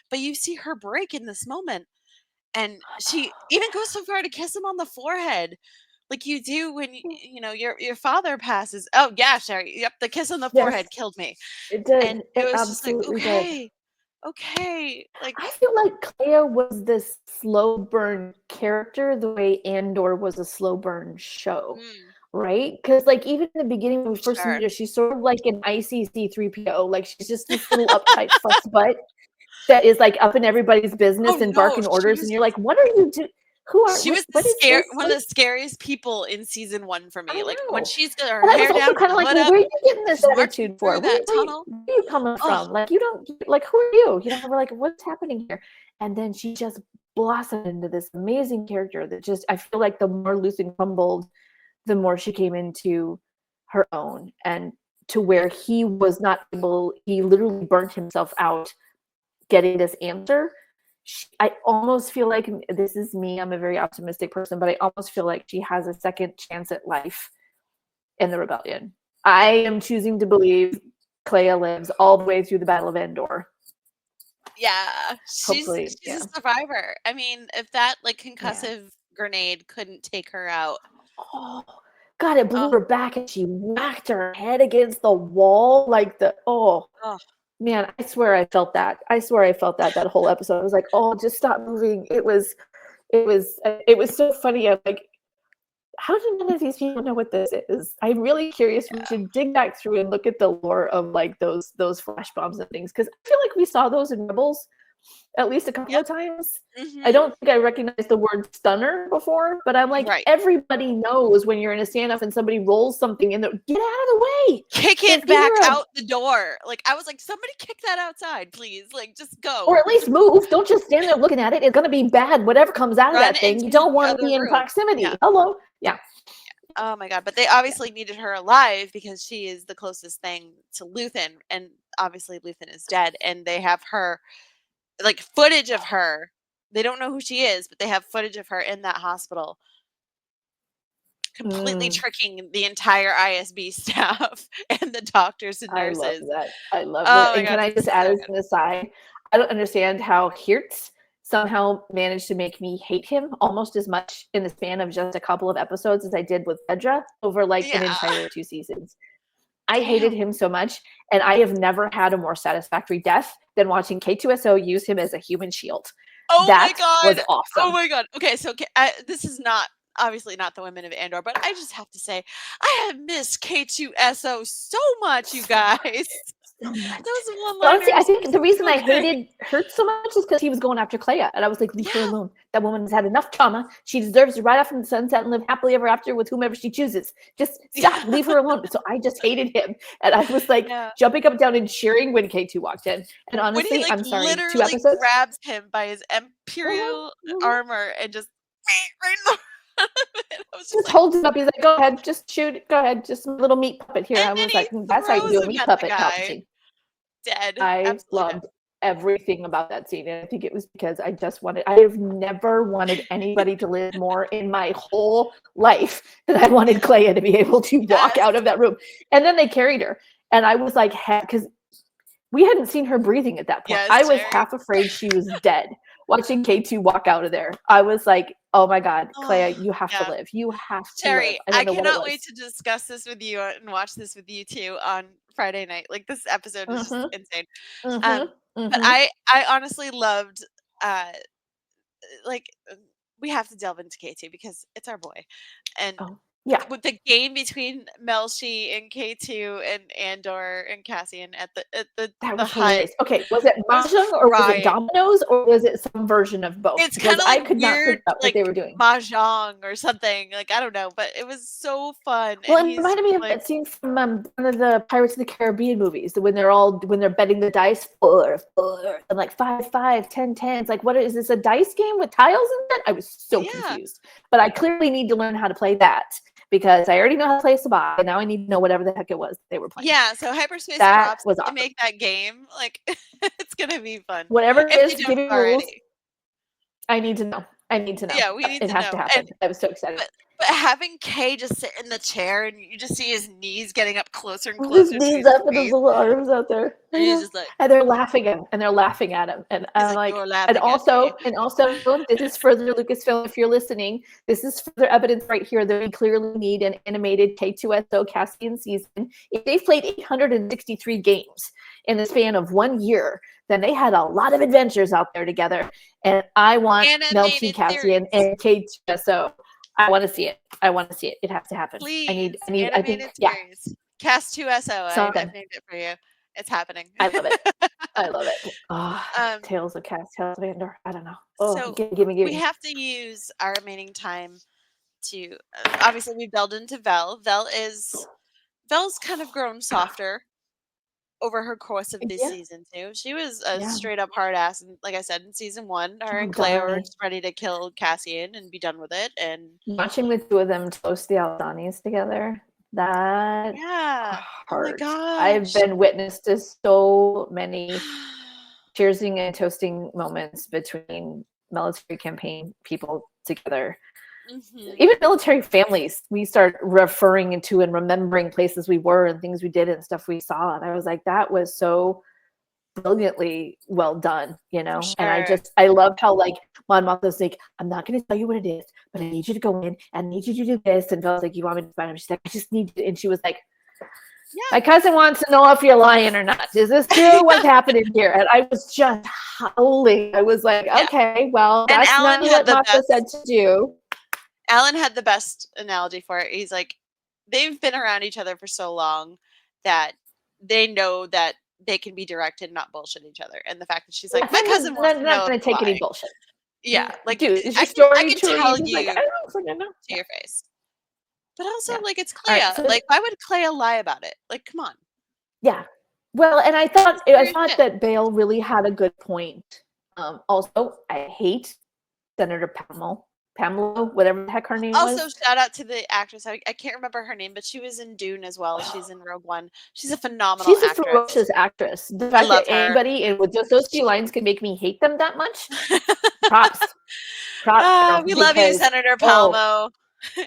But you see her break in this moment, and she even goes so far to kiss him on the forehead. Like you do when you know your father passes. Oh yeah, Sherry. Yep, the kiss on the forehead killed me. It did. And it was just like, okay. Like I feel like Clea was this slow burn character, the way Andor was a slow burn show, right? Because like even in the beginning when we first meet her, she's sort of like an icy C-3PO. Like she's just this little uptight fuss butt that is like up in everybody's business and barking orders, and you're like, what are you doing? She was one of the scariest people in season 1 for me. Like when she's got her hair down, kind of like, where are you getting this attitude for? Where are you coming from? Like you don't like, who are you? You know, we're like, what's happening here? And then she just blossomed into this amazing character that just, I feel like the more Luthen crumbled, the more she came into her own, and to where he was not able, he literally burnt himself out getting this answer. I almost feel like, this is me, I'm a very optimistic person, but I almost feel like she has a second chance at life in the rebellion. I am choosing to believe Clea lives all the way through the Battle of Andor. Yeah, Hopefully, she's a survivor. I mean, if that like yeah. concussive grenade couldn't take her out, Oh, God, it blew oh, her back and she whacked her head against the wall like oh, man, I swear I felt that. I swear I felt that whole episode. I was like, oh, just stop moving. It was so funny. I'm like, how do none of these people know what this is? I'm really curious. We should dig back through and look at the lore of like those flash bombs and things, because I feel like we saw those in Rebels at least a couple yep, of times. I mm-hmm, don't think I recognized the word stunner before, but I'm like, right. everybody knows when you're in a standoff and somebody rolls something in, get out of the way. Kick There's it back either out the door. Like I was like, somebody kick that outside, please. Like just go. or at least move. Don't just stand there looking at it. It's going to be bad. Whatever comes out of Run that thing, into you don't the want to other be in room. proximity. Yeah. Hello. Yeah. Oh my god. But they obviously needed her alive because she is the closest thing to Luthen. And obviously Luthen is dead. And they have her like footage of her. They don't know who she is, but they have footage of her in that hospital. Completely tricking the entire ISB staff and the doctors and I love nurses. that. I love Oh that. my And can god. I just So add as good. an aside? I don't understand how Hertz somehow managed to make me hate him almost as much in the span of just a couple of episodes as I did with Fedra over like an Yeah. entire 2 seasons. I hated Damn. him so much, and I have never had a more satisfactory death than watching K2SO use him as a human shield. Oh my That was god. Oh awesome. my god. Okay, so this is not obviously not the women of Andor, but I just have to say I have missed K2SO so much, you guys. So much. Those But honestly, I one-liners think the reason so I good. hated Hurt so much is because he was going after Clea, and I was like, leave her Yeah. alone. That woman has had enough trauma. She deserves to ride off in the sunset and live happily ever after with whomever she chooses. Just stop, leave her alone. So I just hated him, and I was like Yeah. jumping up and down and cheering when K2 walked in. And When he honestly, like I'm sorry, 2 literally episodes. grabs him by his imperial armor and just right in the front of it. I was just Just like, holds him up. He's like, go ahead, just shoot. Go ahead, just a little meat puppet here. and I then was he like, that's how you throws do a him meat at the puppet, guy. Palpatine. Dead. I Absolutely dead. loved everything about that scene. And I think it was because I have never wanted anybody to live more in my whole life than I wanted Clea to be able to walk Yes. out of that room. And then they carried her. And I was like, because we hadn't seen her breathing at that point. Yes, I was Jerry. half afraid she was dead watching K2 walk out of there. I was like, oh my God, Clea, you have to live. You have to live. Terry, I don't I know what it cannot was. wait to discuss this with you and watch this with you too on Friday night. Like this episode is just insane. But I honestly loved like we have to delve into K2 because it's our boy. And Yeah. with the game between Melshi and K2 and Andor and Cassian at the That the was hut. hilarious. Okay, was it Mahjong or was it Dominoes or was it some version of both? It's Because kind of I like could not weird, figure out what like they were doing. Mahjong or something. Like I don't know, but it was so fun. Well, And it he's reminded me of like, that scene from one of the Pirates of the Caribbean movies when they're betting the dice 4, and like 5, 5, 10, 10. It's like, what is this, a dice game with tiles in it? I was so confused. But I clearly need to learn how to play that because I already know how to play Sabah, and now I need to know whatever the heck it was they were playing. Yeah, so hyperspace that props was to awesome. make that game. Like it's gonna be fun. Whatever it If is, they give don't me rules. already. I need to know. Yeah, we need It to has know. to happen. I was so excited. But having Kay just sit in the chair and you just see his knees getting up closer and His closer to knees his up and his face. little arms out there. And he's just like, and they're laughing at him, and they're laughing at him. And I'm like, "You're laughing and at me." also, this is further Lucasfilm. If you're listening, this is further evidence right here that we clearly need an animated K2SO Cassian season. If they've played 863 games in the span of 1 year, then they had a lot of adventures out there together. And I want Melchi Cassian and K2SO. I want to see it. I want to see it. It has to happen. Please, I think, series. Cast 2SO. I've named it for you. It's happening. I love it. I love it. Oh, Tales of Cass, Tales of Andor. I don't know. Oh, so give me. We have to use our remaining time to obviously we delved into Vel. Vel's kind of grown softer over her course of this season too. She was a straight up hard ass, and like I said in season 1, her and Clea were just ready to kill Cassian and be done with it. And watching the 2 of them toast the Aldanis together, that hurt. Oh my gosh. I've been witness to so many cheersing and toasting moments between military campaign people together. Even military families, we start referring into and remembering places we were and things we did and stuff we saw. And I was like, that was so brilliantly well done, you know. Sure. And I love how like Mon Mothma's like, I'm not going to tell you what it is, but I need you to go in and I need you to do this. And Belle's like, you want me to find him? She's like, I just need you. And she was like, my cousin wants to know if you're lying or not. Is this true? What's happening here? And I was just howling. I was like, okay, well, And that's Alan not had what the Mothma said to do. Alan had the best analogy for it. He's like, they've been around each other for so long that they know that they can be direct and not bullshit each other. And the fact that she's like, my cousin wants to know. Not going to take any bullshit. Yeah, like, dude, is your I story can true? tell He's you like, I don't know. to your face. But also, Yeah. like, it's Clea. Right, so like, why would Clea lie about it? Like, come on. Yeah. Well, and I thought Serious shit. that Bale really had a good point. Also, I hate Senator Pamela, whatever the heck her name was. Also, shout out to the actress. I can't remember her name, but she was in Dune as well. She's in Rogue One. She's a phenomenal She's a actress. ferocious actress. The fact love that her. anybody and with just those few lines can make me hate them that much. Props. Props. We love you, Senator Palmo.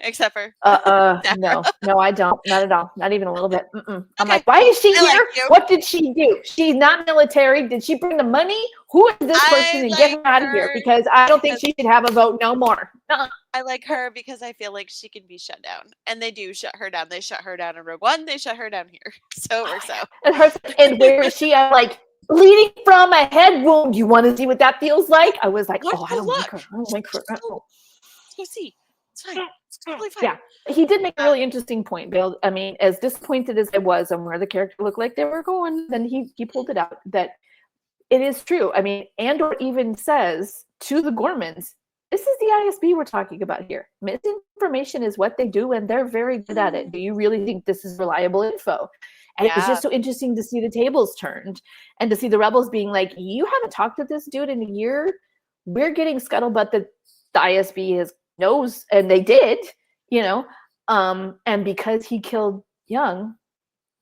Except for no, I don't. Not at all. Not even a little bit. I'm Okay, like, why is she I here? like you. What did she do? She's not military. Did she bring the money? Who is this person? And get her out of here, because I don't think she should have a vote no more. I like her because I feel like she can be shut down, and they do shut her down. They shut her down in Rogue One. They shut her down here, so it works out. And where is she? I'm like, bleeding from a head wound. You want to see what that feels like? I was like, I don't like her. I don't like her. Let's go see. It's fine. It's totally fine. Yeah, he did make a really interesting point, Bill. I mean, as disappointed as I was on where the character looked like they were going, then he pulled it out that it is true. I mean, Andor even says to the Gormans, this is the ISB we're talking about here. Misinformation is what they do, and they're very good at it. Do you really think this is reliable info? And it was just so interesting to see the tables turned and to see the rebels being like, you haven't talked to this dude in a year. We're getting scuttlebutt that the ISB knows, and they did, you know. And because he killed Young,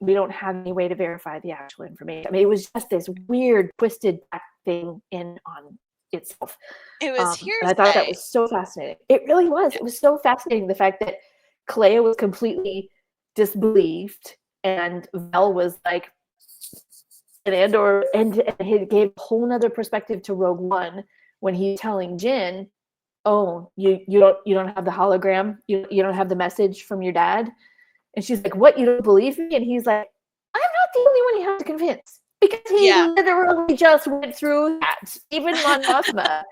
we don't have any way to verify the actual information. I mean, it was just this weird, twisted thing in on itself. It was hearsay. I thought that was so fascinating. It really was. It was so fascinating, the fact that Clea was completely disbelieved, and Vel was like, and Andor, and he gave a whole nother perspective to Rogue One when he's telling Jyn, oh, you don't have the hologram, you don't have the message from your dad. And she's like, what, you don't believe me? And he's like, I'm not the only one you have to convince, because he literally just went through that. Even Mon Mothma.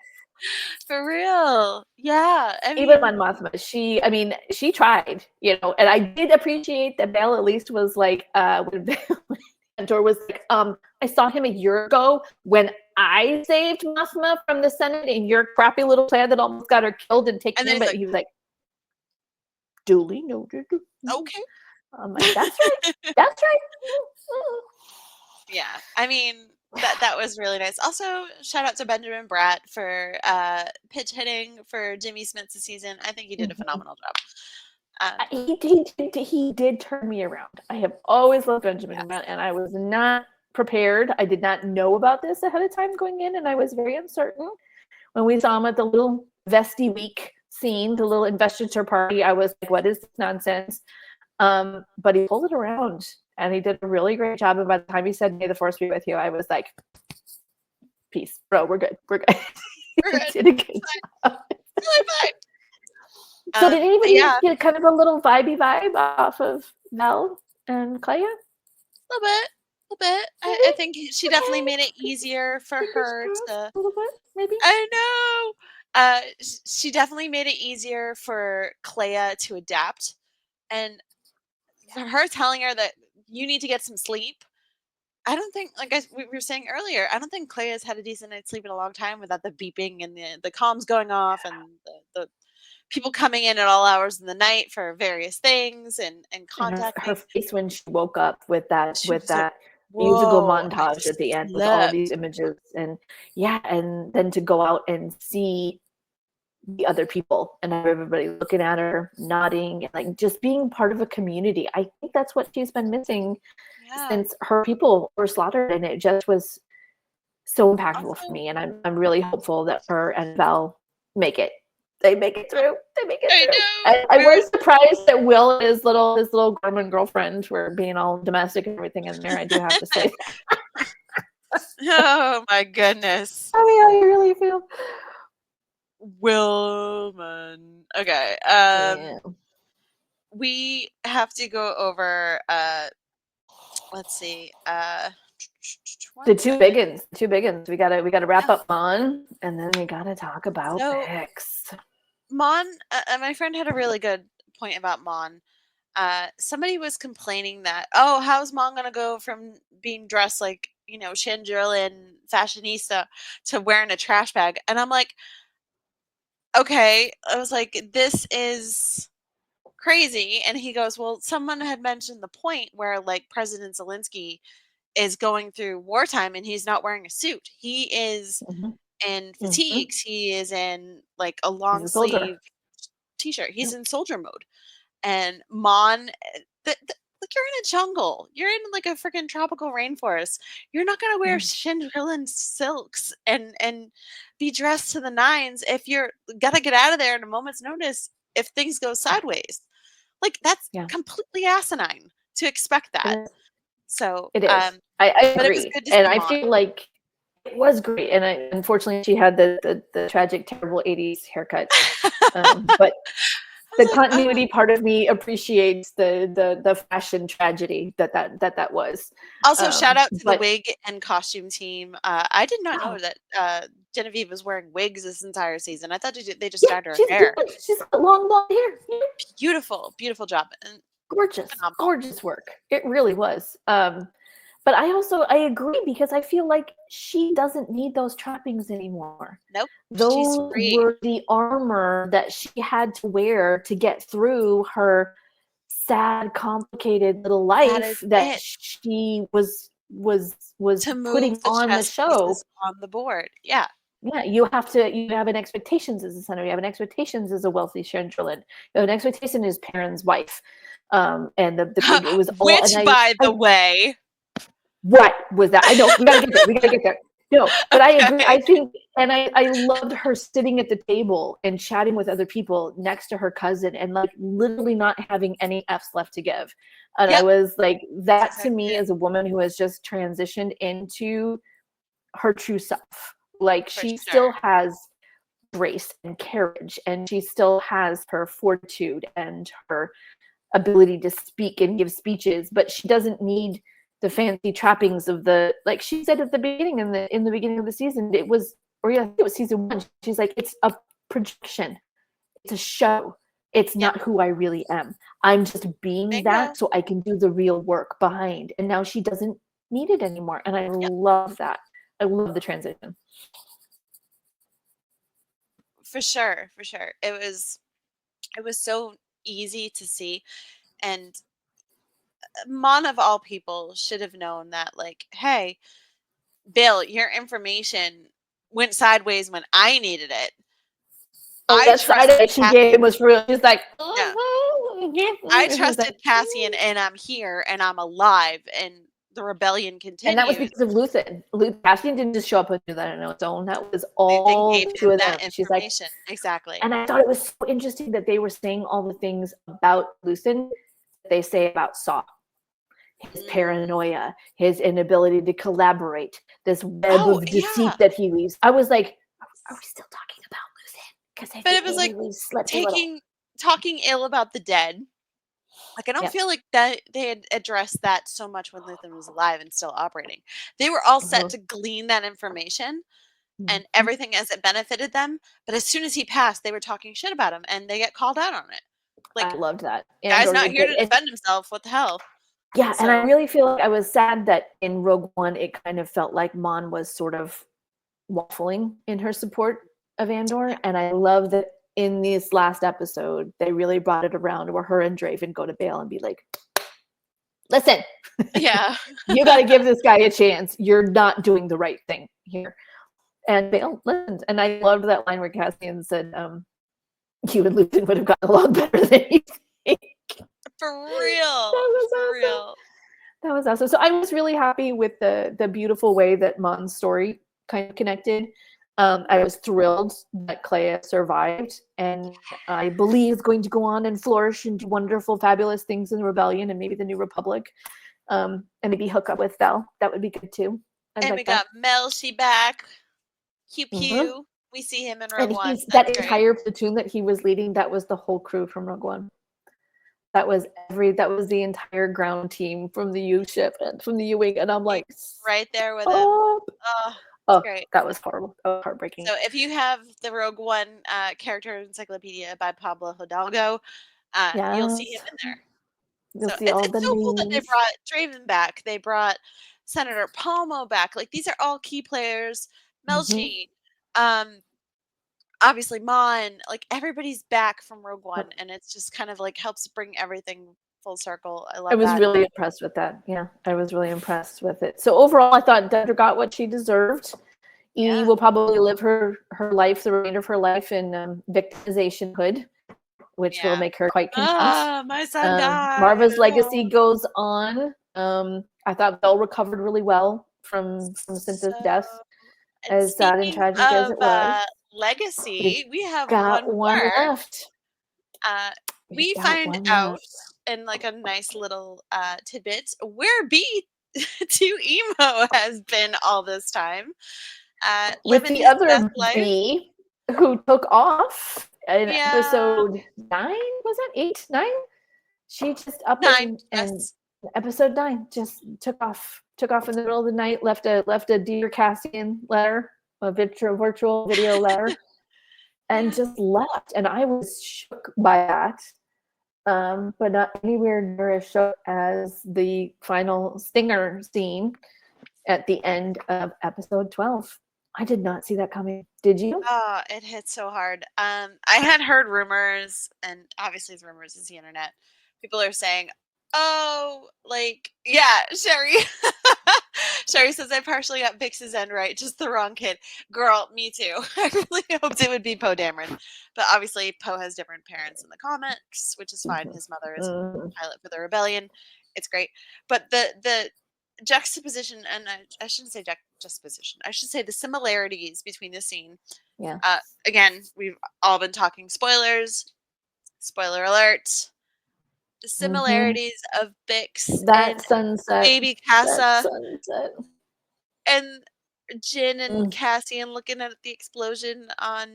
For real. Yeah. I mean, even Mon Mothma, she tried, you know. And I did appreciate that Belle at least was like, when Andor was like, I saw him a year ago when I saved Mothma from the Senate in your crappy little plan that almost got her killed and taken in. But like, he was like, duly noted. Okay. I'm like, that's right. That's right. Yeah. I mean, that was really nice. Also, shout out to Benjamin Bratt for pitch hitting for Jimmy Smits' season. I think he did a phenomenal job. He did turn me around. I have always loved Benjamin Bratt, and I was not prepared. I did not know about this ahead of time going in, and I was very uncertain. When we saw him at the little Vesty Week scene, the little investiture party, I was like, what is this nonsense? But he pulled it around, and he did a really great job. And by the time he said, may the force be with you, I was like, peace, bro, we're good. We're good. We're good. Did a good job. Really fine. So did anybody get kind of a little vibey vibe off of Mel and Clea? A little bit. I think she definitely made it easier for her to. A little bit, maybe. I know. She definitely made it easier for Clea to adapt, and for her telling her that you need to get some sleep. I don't think, like we were saying earlier, I don't think Clea's had a decent night's sleep in a long time without the beeping and the comms going off and the people coming in at all hours in the night for various things and contacting. Her face when she woke up with that musical montage at the end with all of these images, and and then to go out and see the other people and everybody looking at her, nodding, and like just being part of a community. I think that's what she's been missing since her people were slaughtered, and it just was so impactful for me. And I'm really hopeful that her and Val make it. They make it through. They make it through. I was surprised that Will and his little Gorman girlfriend were being all domestic and everything in there. I do have to say. Oh my goodness. Tell me how you really feel. Willman. Okay. Yeah. We have to go over let's see. The One two second. biggins. We gotta wrap Yeah. up Mon, and then we gotta talk about So Bix. Mon, my friend had a really good point about Mon. Somebody was complaining that, oh, how's Mon gonna go from being dressed like, Chandrila fashionista to wearing a trash bag? And I'm like, okay. I was like, this is crazy. And he goes, well, someone had mentioned the point where like President Zelensky is going through wartime and he's not wearing a suit. He is Mm-hmm. in Mm-hmm. fatigues. He is in like a He's long a soldier. sleeve t-shirt. He's Yep. in soldier mode. And Mon, like you're in a jungle. You're in like a freaking tropical rainforest. You're not gonna wear Chandrilan silks and be dressed to the nines if you're gotta get out of there in a moment's notice if things go sideways. Like that's Yeah, completely asinine to expect it that. is. So, It is. I but it was agree, good to and see I Mon. feel like it was great. And unfortunately, she had the tragic, terrible '80s haircut. But I the was like, oh. continuity part of me appreciates the fashion tragedy that was. Also, shout out to the But wig and costume team. I did not know wow, that Genevieve was wearing wigs this entire season. I thought they just yeah, dyed her she's hair. good. She's got long blonde hair. Yeah. Beautiful, beautiful job, and phenomenal. Gorgeous work. It really was. But I agree because I feel like she doesn't need those trappings anymore. Nope, she's Those free. were the armor that she had to wear to get through her sad, complicated little That is life that it. she was To move putting the on the chess show. pieces on the board. Yeah. Yeah, you have an expectations as a senator. You have an expectations as a wealthy Chandrilan. You have an expectation as Perrin's wife. And the big, it was all, Which, and by the way, what was that? I know, we gotta get there. We gotta get there. No, but I agree. okay. I think, and I loved her sitting at the table and chatting with other people next to her cousin and like literally not having any F's left to give. And I Yep. was like, That's that to exactly me it. as a woman who has just transitioned into her true self. Like For she sure. still has grace and courage, and she still has her fortitude and her ability to speak and give speeches, but she doesn't need the fancy trappings of the, like she said at the beginning, in the beginning of the season, it was, or yeah, I think it was season 1. She's like, it's a projection, it's a show, it's Yep. not who I really am. I'm just being Bingo. that so I can do the real work behind. And now she doesn't need it anymore. And I Yep. love that. I love the transition. For sure. For sure. It was so easy to see. And Mon of all people should have known that, like, hey, Bill, your information went sideways when I needed it. Oh, I that side trusted eye she Cass. gave him was real. She's like, Yeah. I it was like, trusted Cassian, and I'm here and I'm alive and the rebellion and that was continues. because of Luthen. Cassian didn't just show up and do that on its own. That was They all gave the two him of them. that She's like, information. Exactly. and I thought it was so interesting that they were saying all the things about Luthen that they say about Saw. His paranoia, his inability to collaborate, this web Oh, of deceit yeah. that he weaves. I was like, are we still talking about Luthen? Because I But it think was maybe like we slept a little. talking ill about the dead. Like, I don't Yep. feel like that they had addressed that so much when Luthen was alive and still operating. They were all set to glean that information and everything as it benefited them. But as soon as he passed, they were talking shit about him and they get called out on it. Like, I loved that. guy's Andor not did here good. to And defend himself. What the hell? yeah, and I So, really feel like I was sad that in Rogue One, it kind of felt like Mon was sort of waffling in her support of Andor. And I love that in this last episode, they really brought it around where her and Draven go to Bail and be like, listen, yeah. you got to give this guy a chance. You're not doing the right thing here. And Bail listened. And I loved that line where Cassian said, you and Luthen would have gotten along better than you think. For real. That was For awesome. real. That was awesome. So I was really happy with the beautiful way that Mon's story kind of connected. I was thrilled that Clea survived, and I believe is going to go on and flourish and do wonderful, fabulous things in the Rebellion and maybe the New Republic, and maybe hook up with Vel. That would be good too. And we got Melshi back. Pew pew. We see him in Rogue One. That entire platoon that he was leading, that was the whole crew from Rogue One. That was the entire ground team from the U ship and from the U wing, and I'm like, right there with him. Oh, great. That was horrible. That was heartbreaking. So if you have the Rogue One character encyclopedia by Pablo Hidalgo, you'll see him in there. You'll see all the it's so cool that they brought Draven back. They brought Senator Palmo back. Like, these are all key players. Melchi, obviously Mon, like, everybody's back from Rogue One, and it's just kind of like helps bring everything full circle. I love that. I was really impressed with that. Yeah, I was really impressed with it. So overall, I thought Dedra got what she deserved. E will probably live her life, the remainder of her life, in victimization hood, which will make her quite content. My son died. Marva's legacy goes on. I thought Belle recovered really well from Cyntha's death, as sad and tragic as it was. Legacy, we have one left. We find out in like a nice little tidbit where B2 Emo has been all this time. With the other B who took off in episode 9, was that 8, 9? She just up 9, and episode 9 just took off in the middle of the night, left a Dear Cassian letter, a virtual video letter, and just left. And I was shook by that, but not anywhere near as shook as the final stinger scene at the end of episode 12. I did not see that coming. Did you? Oh, it hit so hard. I had heard rumors, and obviously the rumors is the internet. People are saying, oh, like, yeah, Sherry. Sherry says, I partially got Bix's end right, just the wrong kid. Girl, me too. I really hoped it would be Poe Dameron. But obviously, Poe has different parents in the comics, which is fine. His mother is a pilot for the rebellion. It's great. But the juxtaposition, and I shouldn't say juxtaposition, I should say the similarities between the scene. Yeah. Again, we've all been talking spoilers. Spoiler alert. The similarities of Bix and sunset, baby Casa, and Jin and Cassian looking at the explosion on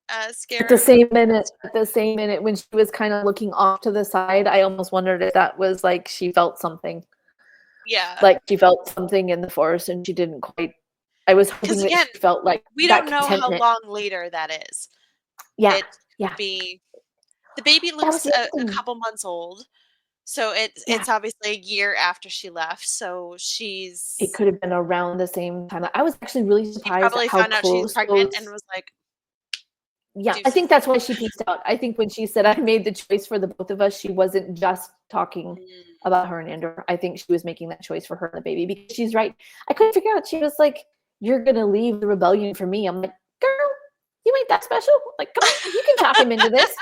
Scarif. At the same minute when she was kind of looking off to the side, I almost wondered if that was like she felt something. Yeah. Like she felt something in the force and she didn't quite. I was hoping that she felt like we don't know how long later that is. Yeah. The baby looks a couple months old. So it's obviously a year after she left. So it could have been around the same time. I was actually really surprised. She probably found out she's pregnant and was like, yeah, I think that's why she pieced out. I think when she said I made the choice for the both of us, she wasn't just talking about her and Andor. I think she was making that choice for her and the baby, because she's right. I couldn't figure out. She was like, you're gonna leave the rebellion for me. I'm like, girl, you ain't that special. Like, come on, you can talk him into this.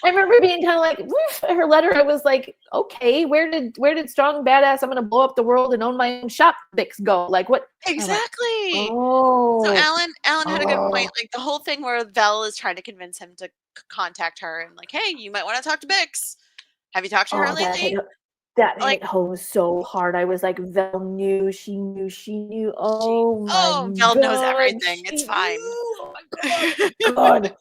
I remember being kind of like, woof, her letter. I was like, okay, where did strong badass, I'm gonna blow up the world and own my own shop Bix go? Like, what? Exactly. Like, so Alan had a good point. Like, the whole thing where Vel is trying to convince him to contact her and like, hey, you might want to talk to Bix. Have you talked to her lately? That hit home so hard. I was like, Vel knew. She knew. Oh my Vel God, knows everything. It's fine. Oh my God.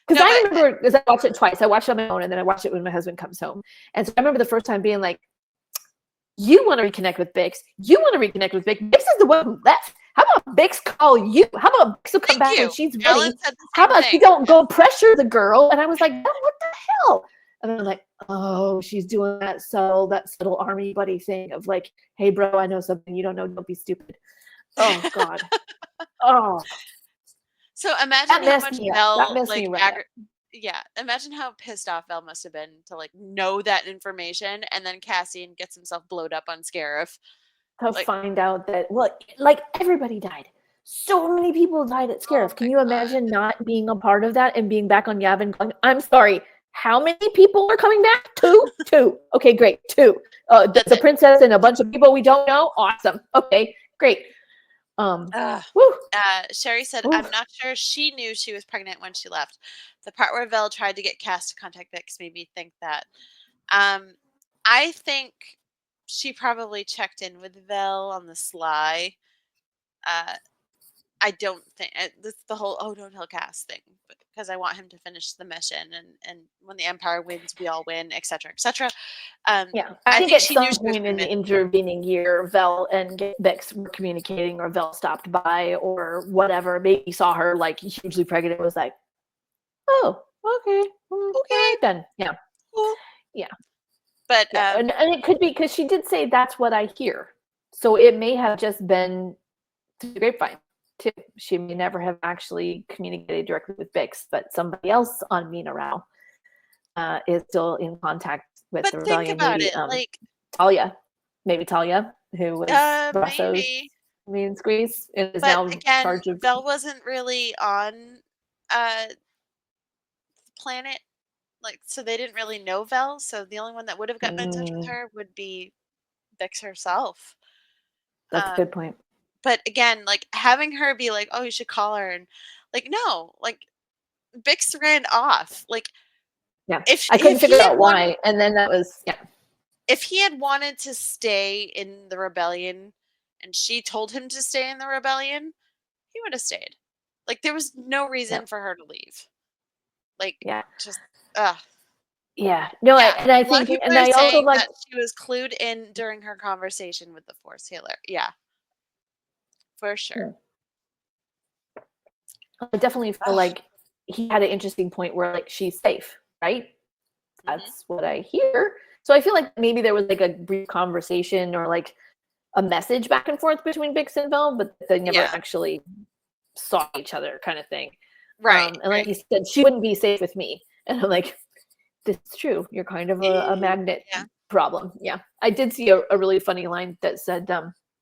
Because I remember, because I watched it twice. I watched it on my own, and then I watched it when my husband comes home. And so I remember the first time being like, you want to reconnect with Bix. You want to reconnect with Bix. Bix is the one who left. How about Bix call you? How about Bix will come back when she's ready? How about you don't go pressure the girl? And I was like, no, what the hell? And then I'm like, oh, she's doing that subtle army buddy thing of like, hey, bro, I know something you don't know. Don't be stupid. Oh, God. Oh. So imagine how much Vel, like, imagine how pissed off Vel must have been to like know that information, and then Cassian gets himself blowed up on Scarif. To find out that, well, like, everybody died. So many people died at Scarif. Can you imagine not being a part of that and being back on Yavin going, I'm sorry, how many people are coming back? 2? Okay, great. 2. The princess and a bunch of people we don't know? Awesome. Okay, great. Sherry said, I'm not sure she knew she was pregnant when she left. The part where Vel tried to get Cass to contact Bix made me think that. I think she probably checked in with Vel on the sly I don't think this the whole don't tell Cass thing, because I want him to finish the mission, and when the Empire wins, we all win, etc., etc. Yeah, I think think at she knew some she was point in gonna the miss. intervening year, Vel and Bix were communicating, or Vel stopped by, or whatever. Maybe saw her like hugely pregnant and was like, "Oh, okay, all Okay, right then." Yeah, cool. yeah, But yeah. And it could be because she did say that's what I hear, so it may have just been through the grapevine too. She may never have actually communicated directly with Bix, but somebody else on Mina Rao is still in contact with the think rebellion. about Maybe it, like Talia, who was Rosso's maybe. main squeeze, and is But now in again, charge of. Vel wasn't really on the planet, like, so they didn't really know Vel. So the only one that would have gotten in touch with her would be Bix herself. That's a Um, good point. but again, like having her be like, "Oh, you should call her," and like, no, like Bix ran off. Like, Yeah, if I couldn't if figure he had out wanted, why, and then that was if he had wanted to stay in the rebellion, and she told him to stay in the rebellion, he would have stayed. Like, there was no yeah, reason for her to leave. Like, yeah, just ugh. yeah. No, Yeah, and I a lot of think, people and are I also saying like. that she was clued in during her conversation with the Force healer. Yeah, for sure. I definitely feel Ugh. like he had an interesting point where like she's safe, right? Mhm. That's what I hear. So I feel like maybe there was like a brief conversation or like a message back and forth between Bix and Vel, but they never Yeah, actually saw each other, kind of thing. right, And like right. he said, she wouldn't be safe with me. And I'm like, this is true. You're kind of a magnet Yeah. problem. Yeah. I did see a really funny line that said,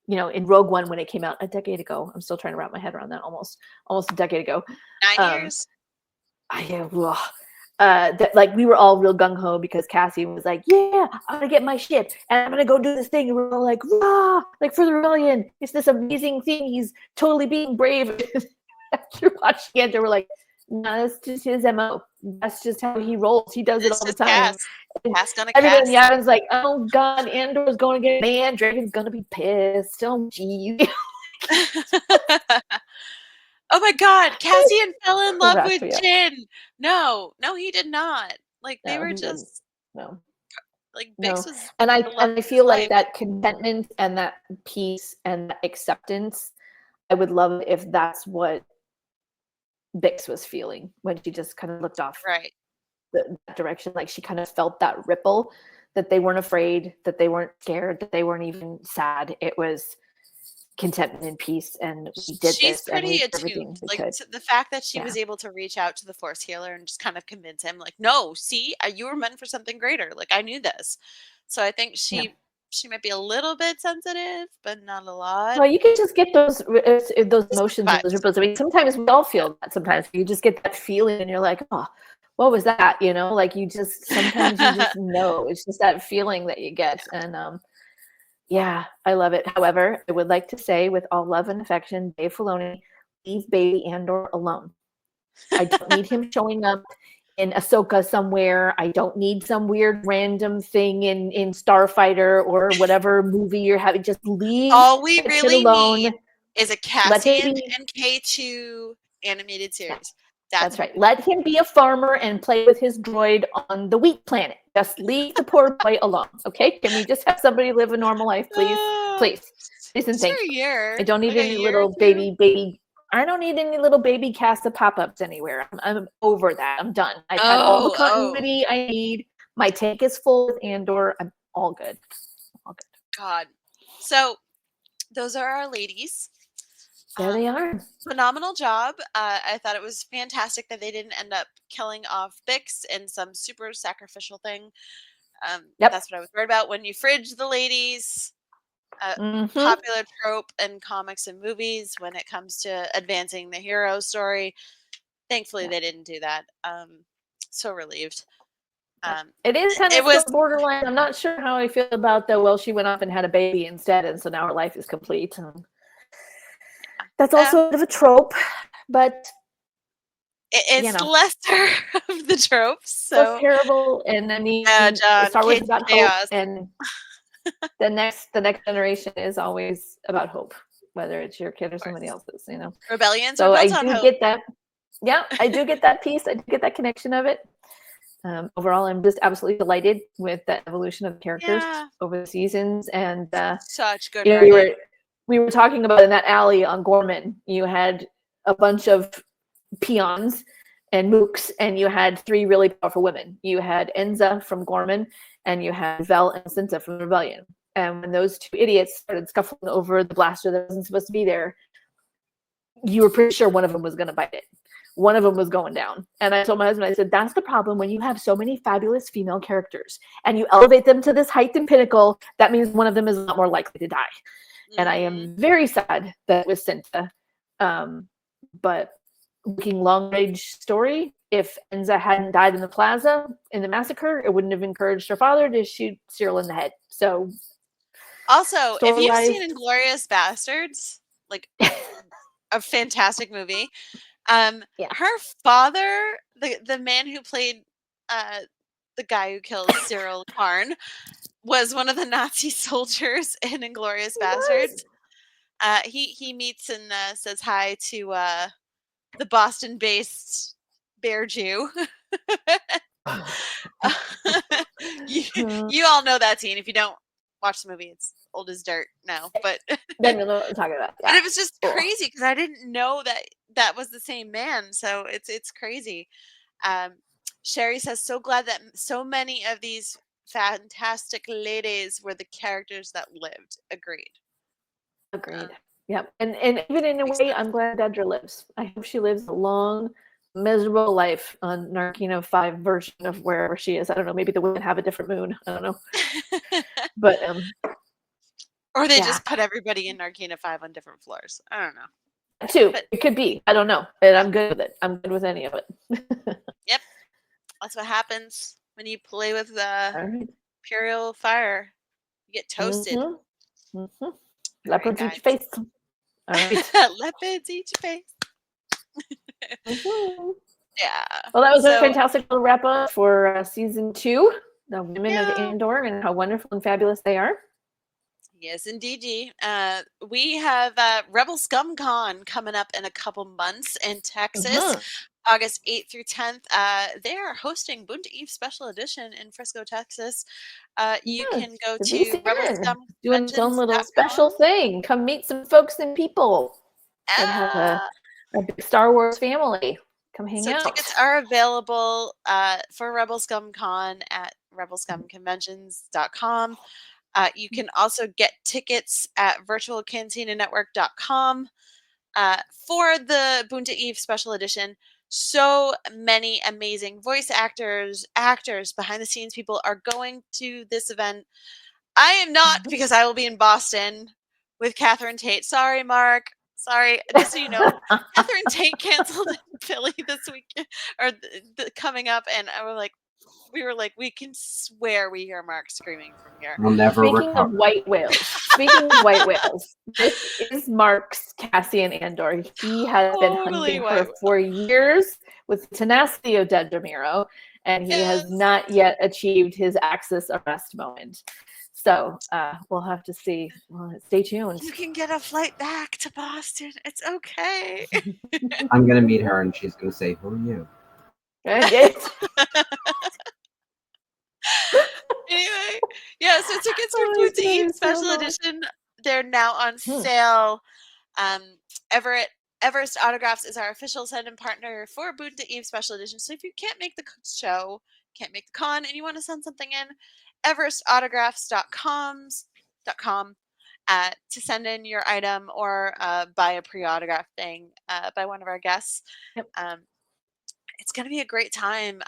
in Rogue One when it came out a decade ago. I'm still trying to wrap my head around that almost a decade ago. 9 Um, years? that like we were all real gung ho because Cassie was like, "Yeah, I'm gonna get my shit and I'm gonna go do this thing." And we're all like, "Rah!" Like for the rebellion, it's this amazing thing. He's totally being brave. After watching it, they were like, "No, that's just his MO. That's just how he rolls. He does it It's all the just time." Cass. Cass gonna Everybody in the Cass. island's like, "Oh God, Andor's going to get man. Dragon's gonna be pissed. Oh geez." Oh my God, Cassian fell in love with Yeah. Jin. No, he did not. Like, they No, were he didn't. just No. like, No, Bix was and the love I of his feel like life. that contentment and that peace and that acceptance, I would love it if that's what Bix was feeling when she just kind of looked off Right. that direction. Like she kind of felt that ripple, that they weren't afraid, that they weren't scared, that they weren't even sad. It was contentment and peace, and we did She's this, and we pretty did everything attuned. we Like, could. the fact that she Yeah, was able to reach out to the Force healer and just kind of convince him, like, no, see, you were meant for something greater. Like, I knew this. So I think yeah. she might be a little bit sensitive, but not a lot. Well, you can just get those Just emotions and those vibes. ripples. I mean, sometimes we all Yeah. feel that. Sometimes you just get that feeling, and you're like, "Oh, what was that?" Like you just sometimes you just know. It's just that feeling that you get, and yeah, I love it. However, I would like to say, with all love and affection, Dave Filoni, leave baby Andor alone. I don't need him showing up in Ahsoka somewhere. I don't need some weird random thing in Starfighter or whatever movie you're having. Just leave All we that kid really alone. need is a Let him Cassian be. and K2 animated Yeah, series. That's that's right. Let him be a farmer and play with his droid on the wheat planet. Just leave the poor boy alone. Okay? Can we just have somebody live a normal life, please? Please. Please and just for thank a you. I year. don't need Like a any year or little two. baby. I don't need any little baby cast of pop-ups anywhere. I'm over that. I'm done. I've had all the Oh, continuity I need. My tank is full with Andor. I'm all good. All good. God. So those are our ladies. There they are. Phenomenal job. I thought it was fantastic that they didn't end up killing off Bix in some super sacrificial thing. Yep. That's what I was worried about. When you fridge the ladies, Mm-hmm. popular trope in comics and movies when it comes to advancing the hero story. Thankfully, they didn't do that. So relieved. It is kind It of was still borderline. I'm not sure how I feel about the, well, she went off and had a baby instead, and so now her life is complete. That's also a bit of a trope, but it's the lesser of the tropes. So terrible. And I mean, John, Star Wars is Kate's about hope, chaos. and the next generation is always about hope. whether it's your kid or somebody else's, you know. Rebellions So are I built on do hope. get that. Yeah, I do get that piece. I do get that connection of it. Overall, I'm just absolutely delighted with the evolution of the characters over the seasons, and such good you know, writing. we were talking about in that alley on Gorman, you had a bunch of peons and mooks, and you had three really powerful women. You had Enza from Gorman, and you had Vel and Cinta from Rebellion. And when those two idiots started scuffling over the blaster that wasn't supposed to be there, you were pretty sure one of them was going to bite it. One of them was going down. And I told my husband, I said, that's the problem when you have so many fabulous female characters and you elevate them to this height and pinnacle, that means one of them is a lot more likely to die. Mm-hmm. And I am very sad that it was Cinta. But looking long range story, if Enza hadn't died in the plaza in the massacre, it wouldn't have encouraged her father to shoot Cyril in the head. So also, if you've seen Inglourious Bastards, like a fantastic movie, her father, the man who played the guy who kills Cyril Karn, was one of the Nazi soldiers in Inglourious Bastards. He meets and says hi to the Boston-based Bear Jew. you all know that scene. If you don't watch the movie, it's old as dirt now. But then you know what I'm talking about. Yeah. But it was just crazy because I didn't know that was the same man. So it's crazy. Sherry says, so glad that so many of these fantastic ladies were the characters that lived. Agreed. Yep. And even in a way, I'm glad Dedra lives. I hope she lives a long, miserable life on Narkina 5 version of wherever she is. I don't know. Maybe the women have a different moon. I don't know. But or they just put everybody in Narkina 5 on different floors. I don't know. Too. But it could be. I don't know. And I'm good with it. I'm good with any of it. Yep. That's what happens when you play with the Imperial fire. You get toasted. Mm-hmm. Mm-hmm. Leopards eat your face. All right. Leopards eat your face. Mm-hmm. Yeah. Well, that was a fantastic little wrap up for season 2, the women of Andor, and how wonderful and fabulous they are. Yes, indeed. We have Rebel Scum Con coming up in a couple months in Texas, August 8th through 10th. They are hosting Bunta Eve Special Edition in Frisco, Texas. You can go to Rebel Scum doing its own little special thing. Come meet some folks and people that have a big Star Wars family. Come hang out. Tickets are available for Rebel Scum Con at rebelscumconventions.com. You can also get tickets at virtualcantinanetwork.com for the Bunta Eve Special Edition. So many amazing voice actors, behind the scenes people are going to this event. I am not, because I will be in Boston with Catherine Tate. Sorry, Mark. Sorry. Just so you know, Catherine Tate canceled in Philly this week, or coming up, and we were like, we can swear we hear Mark screaming from here. We'll never Speaking of white whales, this is Mark's Cassian Andor. He has been hunting her for years with the tenacity of Dedra Meero, and he has not yet achieved his Axis arrest moment. So we'll have to see. Well, stay tuned. You can get a flight back to Boston. It's okay. I'm going to meet her, and she's going to say, who are you? Anyway, so tickets for Bunta Eve Special Edition, they're now on sale. Everest Autographs is our official send-in partner for Bunta Eve Special Edition. So if you can't make the show, can't make the con, and you want to send something in, everestautographs.com to send in your item or buy a pre-autograph thing by one of our guests. Yep. It's going to be a great time.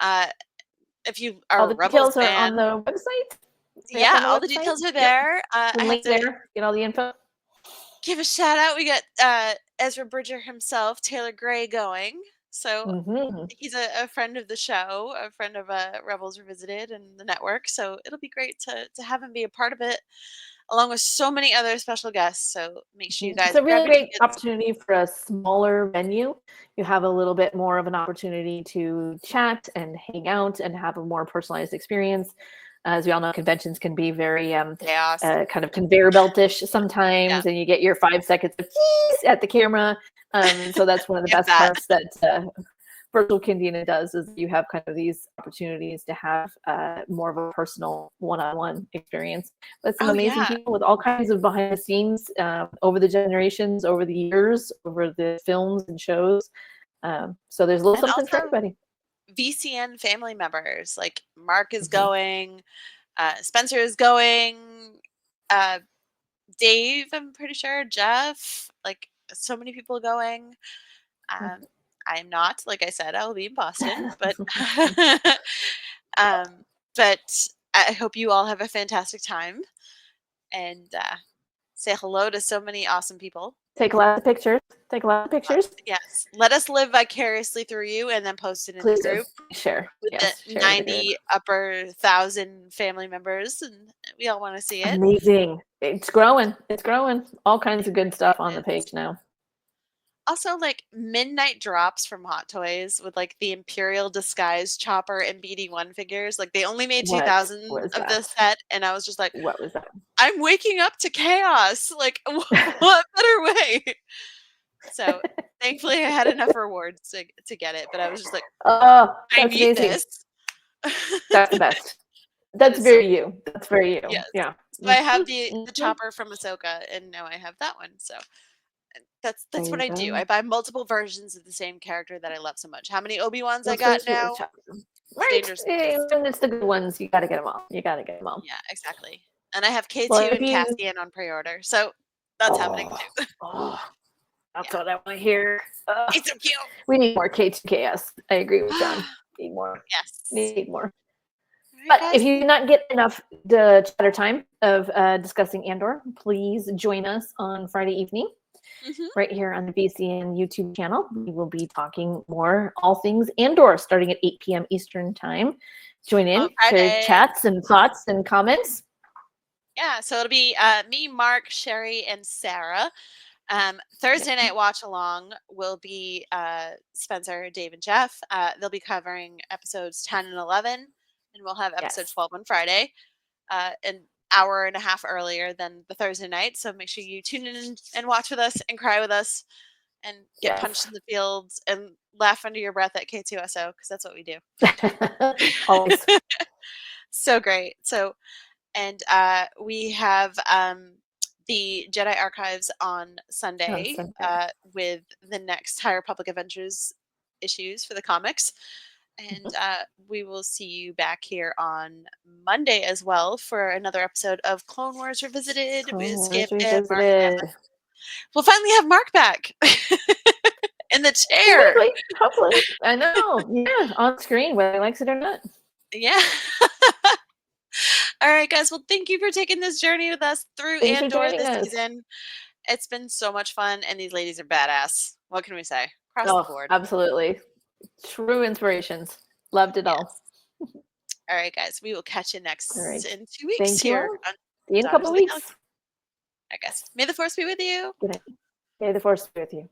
If you are all the Rebels details fan, are on the website. All the details are there. Link there. Get all the info. Give a shout out. We got Ezra Bridger himself, Taylor Gray, going. So he's a friend of the show, a friend of Rebels Revisited and the network. So it'll be great to have him be a part of it, along with so many other special guests. So make sure you guys. It's a really great opportunity for a smaller venue. You have a little bit more of an opportunity to chat and hang out and have a more personalized experience. As we all know, conventions can be very Chaos. kind of conveyor beltish sometimes, and you get your 5 seconds of cheese at the camera. So that's one of the best parts that virtual Cantina does, is you have kind of these opportunities to have more of a personal one-on-one experience with some amazing people with all kinds of behind the scenes over the generations, over the years, over the films and shows. So there's a little something for everybody. VCN family members, like Mark is going, Spencer is going, Dave, I'm pretty sure, Jeff, like so many people going. I am not, like I said, I will be in Boston, but but I hope you all have a fantastic time and say hello to so many awesome people. Take a lot of pictures. Yes. Let us live vicariously through you and then post it in the group. Share. With the 90 upper 1,000 family members, and we all want to see it. Amazing. It's growing. All kinds of good stuff on the page now. Also, like midnight drops from Hot Toys with like the Imperial Disguise Chopper and BD1 figures. Like they only made 2,000 of this set, and I was just like, what was that? I'm waking up to chaos. Like, what better way? So thankfully I had enough rewards to get it, but I was just like, oh, I need amazing. this. That's the best. That's very you. That's very you. Yes. Yeah. So I have the chopper from Ahsoka, and now I have that one. So that's what I do. I buy multiple versions of the same character that I love so much. How many Obi-Wans I got now? Right. Dangerous. It's the good ones. You got to get them all. Yeah, exactly. And I have K2 and Cassian on pre-order. So that's happening too. That's what I want to hear. It's so cute. We need more K2KS. I agree with John. Need more. Yes. Need more. But if you did not get enough chatter time of discussing Andor, please join us on Friday evening right here on the VCN YouTube channel. We will be talking more all things Andor starting at 8 p.m. Eastern time. Join in for chats and thoughts and comments. Yeah, so it'll be me, Mark, Sherry, and Sarah. Thursday night watch along will be Spencer, Dave, and Jeff. They'll be covering episodes 10 and 11, and we'll have episode 12 on Friday, an hour and a half earlier than the Thursday night. So make sure you tune in and watch with us and cry with us and get punched in the fields and laugh under your breath at K2SO, because that's what we do. Always. So great. So, and we have the Jedi Archives on Sunday with the next High Republic Adventures issues for the comics. And we will see you back here on Monday as well for another episode of Clone Wars Revisited with Skip and Mark. We'll finally have Mark back in the chair. Hopefully. I know. Yeah, on screen, whether he likes it or not. Yeah. All right, guys. Well, thank you for taking this journey with us through Andor this season. It's been so much fun, and these ladies are badass. What can we say? Across the board. Absolutely. True inspirations. Loved it all. All right, guys. We will catch you next in 2 weeks. Thank here. See you in a couple of weeks. I guess. May the Force be with you. Good night. May the Force be with you.